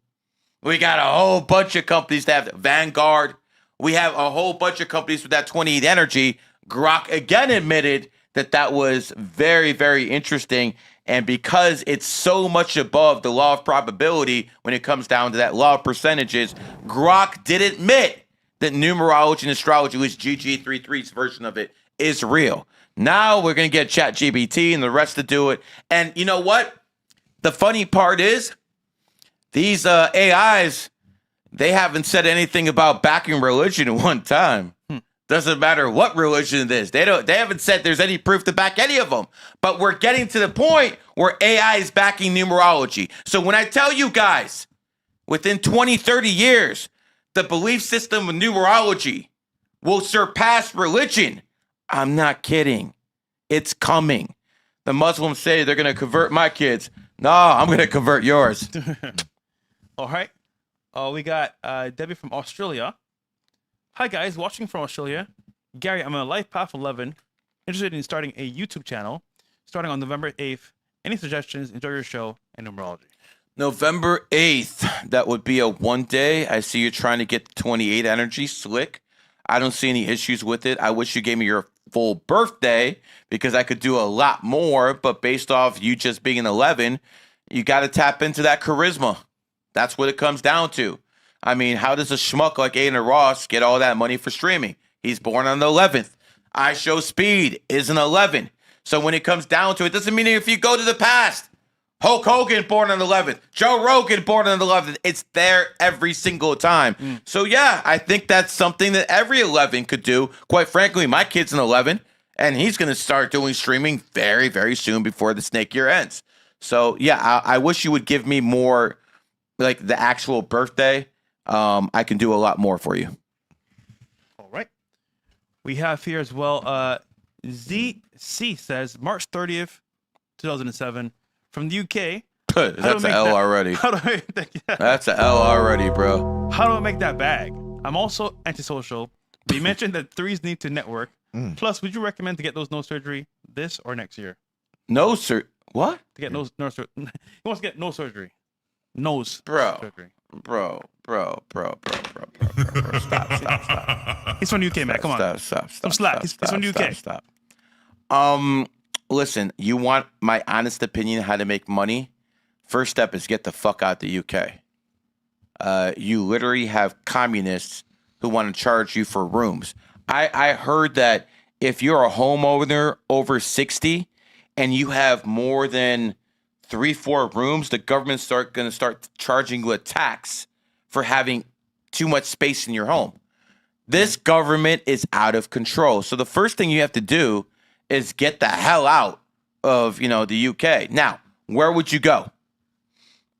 We got a whole bunch of companies that have Vanguard. We have a whole bunch of companies with that 28 energy. Grok again admitted that that was very, very interesting. And because it's so much above the law of probability when it comes down to that law of percentages, Grok did admit that numerology and astrology, which GG33's version of it, is real. Now we're going to get ChatGPT and the rest to do it. And you know what? The funny part is, these AIs, they haven't said anything about backing religion in one time. Doesn't matter what religion it is. They haven't said there's any proof to back any of them. But we're getting to the point where AI is backing numerology. So when I tell you guys, within 20, 30 years, the belief system of numerology will surpass religion, I'm not kidding. It's coming. The Muslims say they're going to convert my kids. No, I'm going to convert yours. All right. We got Debbie from Australia. Hi, guys. Watching from Australia. Gary, I'm a Lifepath 11. Interested in starting a YouTube channel starting on November 8th. Any suggestions? Enjoy your show and numerology. November 8th. That would be a one day. I see you're trying to get 28 energy slick. I don't see any issues with it. I wish you gave me your full birthday because I could do a lot more. But based off you just being an 11, you got to tap into that charisma. That's what it comes down to. I mean, how does a schmuck like Aiden Ross get all that money for streaming? He's born on the 11th. I Show Speed is an 11. So when it comes down to it, doesn't mean if you go to the past, Hulk Hogan born on the 11th, Joe Rogan born on the 11th, it's there every single time. So yeah, I think that's something that every 11 could do. Quite frankly, my kid's an 11, and he's going to start doing streaming very, very soon before the snake year ends. So yeah, I wish you would give me more, like the actual birthday. I can do a lot more for you. All right. We have here as well, ZC says March 30th, 2007 from the UK. That's an L already. How do I That's an L already, bro. How do I make that bag? I'm also antisocial. But you mentioned that threes need to network. Plus, would you recommend to get those nose surgery this or next year? No, sir. What? To get nose surgery. He wants to get nose surgery. Nose surgery. Bro. Stop. He's from UK, man. Come on. Stop. Some slack. He's from UK. Stop. Listen, you want my honest opinion how to make money? First step is get the fuck out the UK. You literally have communists who want to charge you for rooms. I heard that if you're a homeowner over 60 and you have more than 3-4 rooms, the government's going to start charging you a tax for having too much space in your home. This government is out of control. So the first thing you have to do is get the hell out of, the UK. Now, where would you go?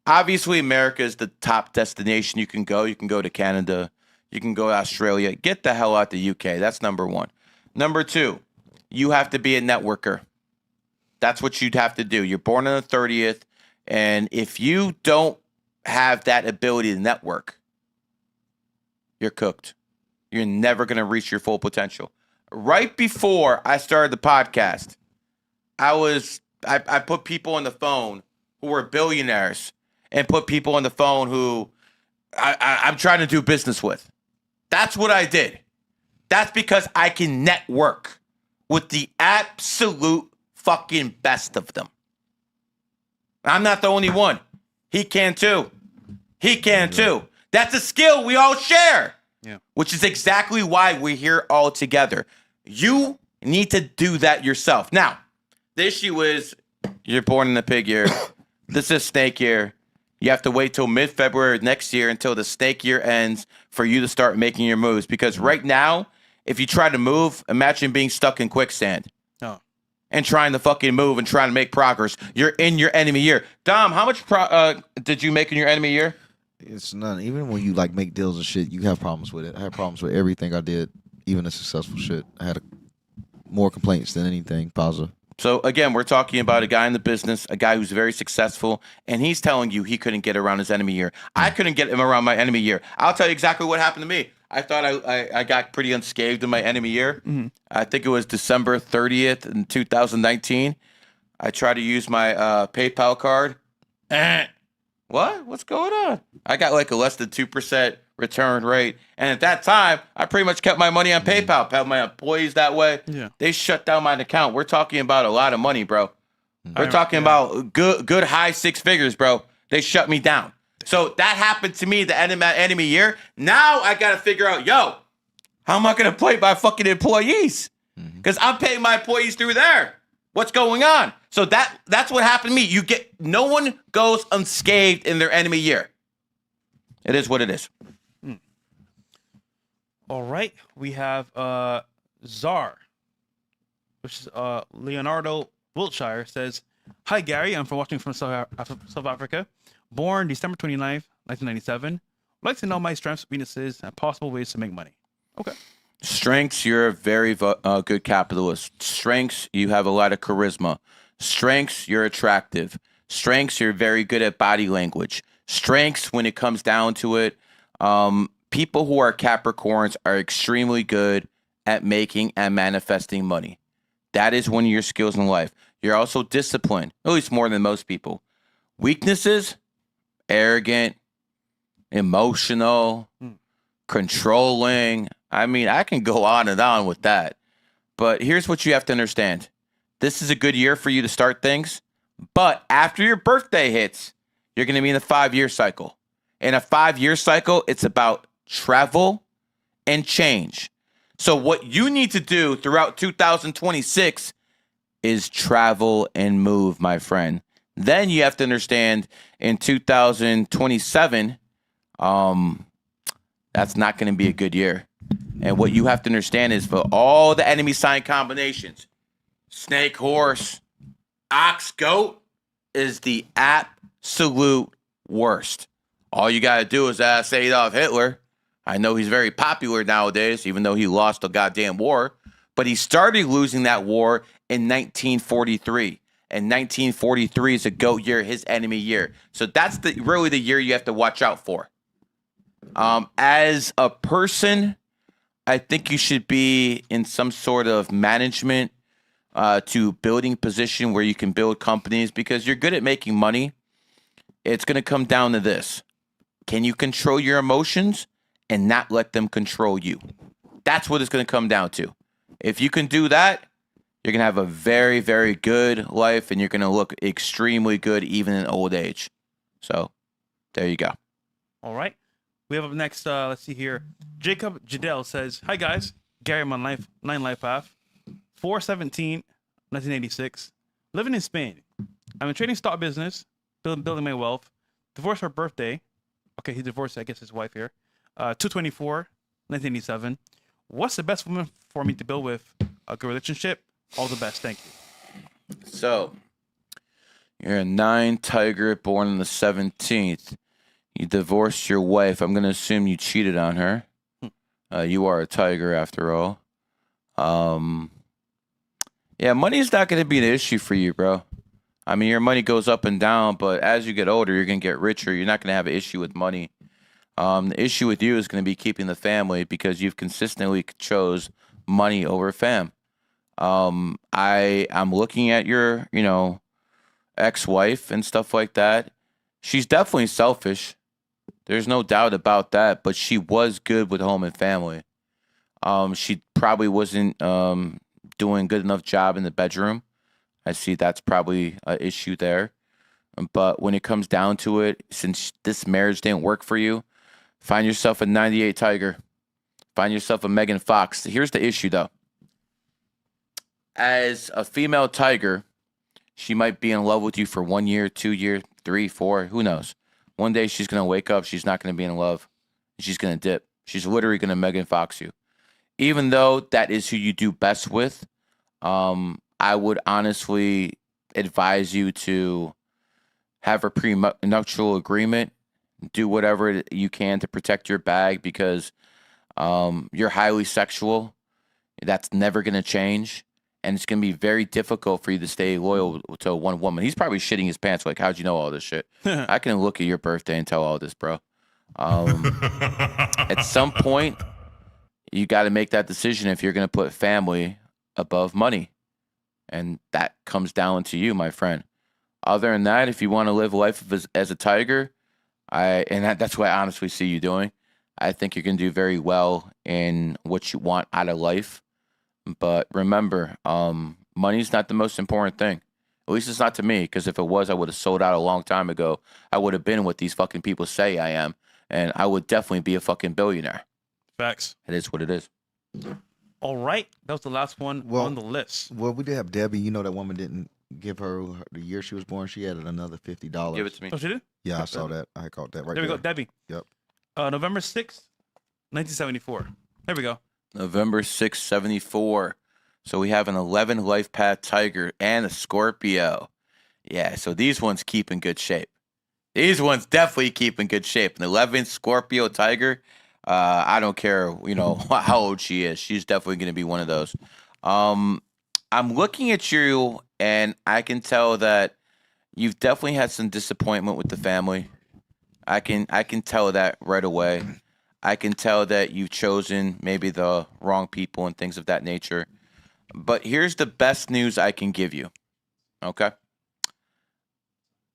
Obviously, America is the top destination you can go. You can go to Canada. You can go to Australia. Get the hell out the UK. That's number one. Number two, you have to be a networker. That's what you'd have to do. You're born on the 30th, and if you don't have that ability to network, you're cooked. You're never going to reach your full potential. Right before I started the podcast, I put people on the phone who are billionaires and put people on the phone who I'm trying to do business with. That's what I did. That's because I can network with the absolute fucking best of them. I'm not the only one. He can too. He can too. That's a skill we all share. Yeah. Which is exactly why we're here all together. You need to do that yourself. Now, the issue is you're born in a pig year. This is snake year. You have to wait till mid-February next year until the snake year ends for you to start making your moves. Because right now, if you try to move, imagine being stuck in quicksand. Oh. And trying to fucking move and trying to make progress. You're in your enemy year. Dom, how much did you make in your enemy year? It's none. Even when you like make deals and shit, you have problems with it. I had problems with everything I did, even the successful shit. I had more complaints than anything positive. So again, we're talking about a guy in the business, a guy who's very successful, and he's telling you he couldn't get around his enemy year. I couldn't get him around my enemy year. I'll tell you exactly what happened to me. I thought I got pretty unscathed in my enemy year. Mm-hmm. I think it was December 30th in 2019. I tried to use my PayPal card. What? What's going on? I got like a less than 2% return rate. And at that time, I pretty much kept my money on PayPal. Paid my employees that way. Yeah. They shut down my account. We're talking about a lot of money, bro. We're talking about good high six figures, bro. They shut me down. So that happened to me the enemy year. Now I got to figure out, how am I going to play my fucking employees? Because I'm paying my employees through there. What's going on? So that's what happened to me. No one goes unscathed in their enemy year. It is what it is. All right. We have Czar, which is Leonardo Wiltshire, says, "Hi, Gary. I'm watching from South Africa. Born December 29th, 1997. I'd like to know my strengths, weaknesses, and possible ways to make money." Okay. Strengths, you're a very good capitalist. Strengths, you have a lot of charisma. Strengths, you're attractive. Strengths, you're very good at body language. Strengths, when it comes down to it, people who are Capricorns are extremely good at making and manifesting money. That is one of your skills in life. You're also disciplined, at least more than most people. Weaknesses, arrogant, emotional, controlling. I mean, I can go on and on with that. But here's what you have to understand. This is a good year for you to start things. But after your birthday hits, you're going to be in a 5-year cycle. In a 5-year cycle, it's about travel and change. So what you need to do throughout 2026 is travel and move, my friend. Then you have to understand in 2027, that's not going to be a good year. And what you have to understand is for all the enemy sign combinations, snake, horse, ox, goat is the absolute worst. All you got to do is ask Adolf Hitler. I know he's very popular nowadays, even though he lost a goddamn war. But he started losing that war in 1943. And 1943 is a goat year, his enemy year. So that's really the year you have to watch out for. As a person, I think you should be in some sort of management to building position where you can build companies because you're good at making money. It's going to come down to this. Can you control your emotions and not let them control you? That's what it's going to come down to. If you can do that, you're going to have a very, very good life and you're going to look extremely good even in old age. So there you go. All right. We have up next, let's see here. Jacob Jadell says, "Hi, guys. Gary, I'm on Lifepath. 4/17/1986. Living in Spain. I'm in trading stock business, building my wealth. Divorced her birthday. Okay, he divorced, I guess, his wife here. 2/24/1987. What's the best woman for me to build with a good relationship? All the best. Thank you." So, you're a 9 Tiger born on the 17th. You divorced your wife. I'm going to assume you cheated on her. You are a Tiger after all. Yeah, money's not going to be an issue for you, bro. I mean, your money goes up and down, but as you get older, you're going to get richer. You're not going to have an issue with money. The issue with you is going to be keeping the family because you've consistently chose money over fam. I'm looking at your, ex-wife and stuff like that, she's definitely selfish. There's no doubt about that, but she was good with home and family. She probably wasn't doing a good enough job in the bedroom. I see that's probably an issue there. But when it comes down to it, since this marriage didn't work for you, find yourself a 98 Tiger. Find yourself a Megan Fox. Here's the issue, though. As a female tiger, she might be in love with you for 1 year, 2 years, 3, 4, who knows? One day she's going to wake up, she's not going to be in love. She's going to dip. She's literally going to Megan Fox you. Even though that is who you do best with, I would honestly advise you to have a prenuptial agreement. Do whatever you can to protect your bag because you're highly sexual. That's never going to change. And it's going to be very difficult for you to stay loyal to one woman. He's probably shitting his pants like, how'd you know all this shit? I can look at your birthday and tell all this, bro. At some point, you got to make that decision if you're going to put family above money. And that comes down to you, my friend. Other than that, if you want to live life as a tiger, that's what I honestly see you doing. I think you're going to do very well in what you want out of life. But remember, money's not the most important thing. At least it's not to me, because if it was, I would have sold out a long time ago. I would have been what these fucking people say I am, and I would definitely be a fucking billionaire. Facts. It is what it is. All right. That was the last one on the list. Well, we did have Debbie. You know that woman didn't give her the year she was born. She added another $50. Give it to me. Oh, she did? Yeah, I saw that. I caught that right there. There we go, Debbie. Yep. November 6th, 1974. There we go. November 6th, 74. So we have an 11 Lifepath Tiger and a Scorpio. Yeah, so these ones keep in good shape. These ones definitely keep in good shape. An 11 Scorpio Tiger, I don't care, how old she is. She's definitely going to be one of those. I'm looking at you, and I can tell that you've definitely had some disappointment with the family. I can tell that right away. I can tell that you've chosen maybe the wrong people and things of that nature. But here's the best news I can give you. Okay?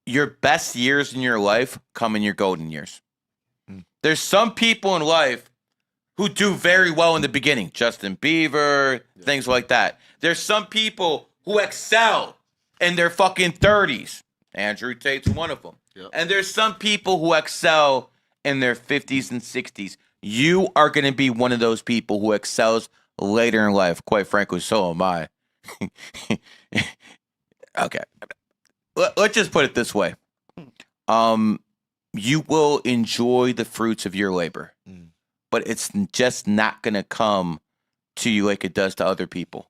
Your best years in your life come in your golden years. There's some people in life who do very well in the beginning. Justin Bieber, things like that. There's some people who excel in their fucking 30s. Andrew Tate's one of them. Yep. And there's some people who excel in their 50s and 60s. You are going to be one of those people who excels later in life. Quite frankly, so am I. Okay. Let's just put it this way. You will enjoy the fruits of your labor, but it's just not going to come to you like it does to other people.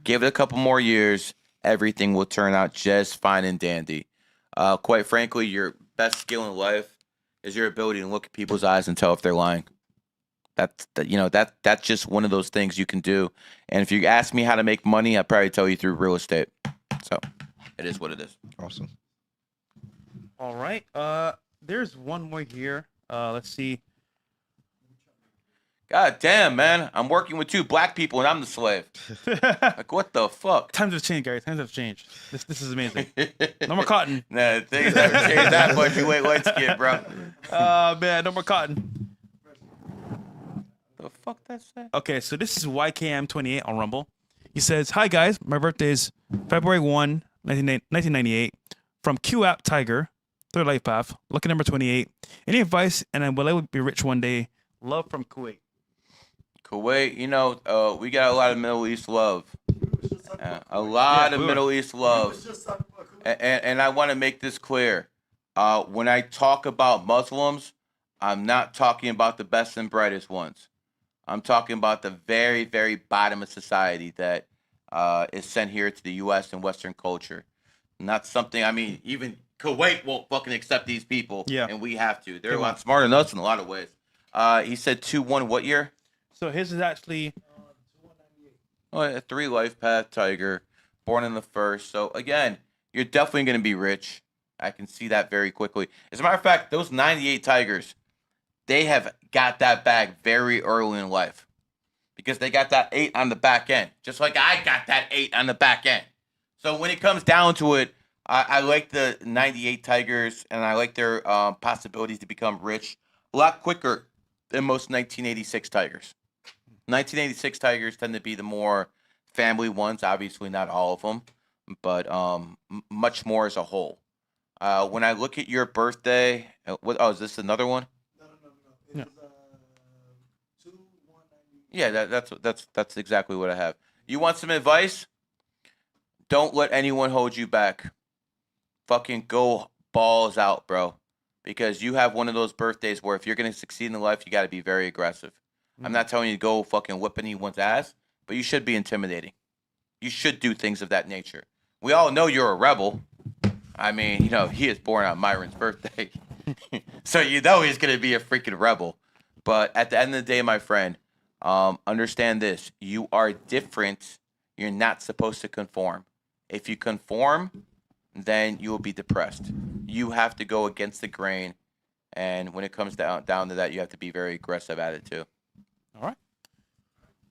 Give it a couple more years. Everything will turn out just fine and dandy. Quite frankly, your best skill in life is your ability to look at people's eyes and tell if they're lying. That's just one of those things you can do. And if you ask me how to make money, I'd probably tell you through real estate. So it is what it is. Awesome. All right. There's one more here. Let's see. God damn, man. I'm working with two black people and I'm the slave. Like, what the fuck? Times have changed, Gary. Times have changed. This is amazing. No more cotton. Nah, things haven't changed that much. You ain't light skin, bro. Man, no more cotton. The fuck that say? Okay, so this is YKM28 on Rumble. He says, "Hi guys, my birthday is February 1, 1998. From Q App Tiger, third life path. Lucky number 28. Any advice? And will I be rich one day? Love from Kuwait." Kuwait, we got a lot of Middle East love. A lot of Middle East love. And I want to make this clear. When I talk about Muslims, I'm not talking about the best and brightest ones. I'm talking about the very, very bottom of society that is sent here to the U.S. and Western culture. Not something, even Kuwait won't fucking accept these people. Yeah. And we have to. They're a lot smarter than us in a lot of ways. He said 2-1 what year? So his is actually... a 3 life path Tiger, born in the 1st. So again, you're definitely going to be rich. I can see that very quickly. As a matter of fact, those 98 Tigers, they have got that bag very early in life because they got that 8 on the back end, just like I got that 8 on the back end. So when it comes down to it, I like the 98 Tigers, and I like their possibilities to become rich a lot quicker than most 1986 Tigers. 1986 Tigers tend to be the more family ones, obviously not all of them, but much more as a whole. When I look at your birthday, is this another one? Yeah. Yeah, that's exactly what I have. You want some advice? Don't let anyone hold you back. Fucking go balls out, bro. Because you have one of those birthdays where if you're gonna succeed in life, you got to be very aggressive. I'm not telling you to go fucking whip anyone's ass, but you should be intimidating. You should do things of that nature. We all know you're a rebel. I mean, he is born on Myron's birthday. So you know he's going to be a freaking rebel. But at the end of the day, my friend, understand this. You are different. You're not supposed to conform. If you conform, then you will be depressed. You have to go against the grain. And when it comes down to that, you have to be very aggressive at it too. All right.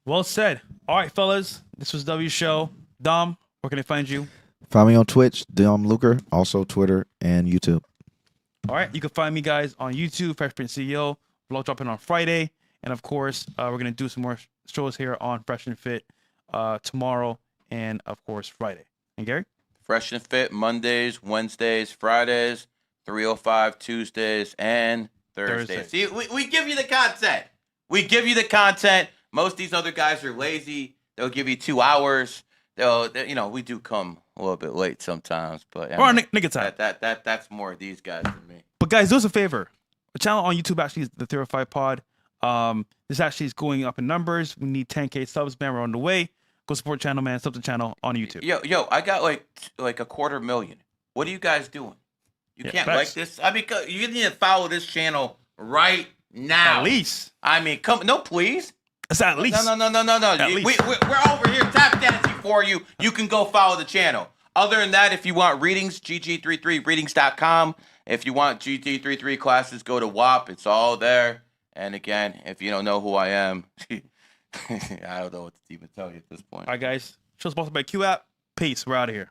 Well said. All right, fellas. This was W Show. Dom, where can I find you? Find me on Twitch, Dom Luker, also Twitter and YouTube. All right. You can find me, guys, on YouTube, Fresh Prince CEO. Vlog dropping on Friday. And, of course, we're going to do some more shows here on Fresh and Fit tomorrow and, of course, Friday. And, Gary? Fresh and Fit Mondays, Wednesdays, Fridays, 305 Tuesdays, and Thursdays. See, we give you the content. We give you the content. Most of these other guys are lazy. They'll give you 2 hours. We do come a little bit late sometimes, but nigga time. That's more of these guys than me. But guys, do us a favor. The channel on YouTube actually is the 305 Pod. This actually is going up in numbers. We need 10K subs, man. We're on the way. Go support channel, man. Sub the channel on YouTube. Yo, I got like 250,000. What are you guys doing? You can't like this. I mean, you need to follow this channel right now. At least. I mean, please. It's at least. No. We're over here tap dancing for you. You can go follow the channel. Other than that, if you want readings, gg33readings.com. If you want GG33 classes, go to WAP. It's all there. And again, if you don't know who I am, I don't know what to even tell you at this point. All right, guys. Show's sponsored by QApp. Peace. We're out of here.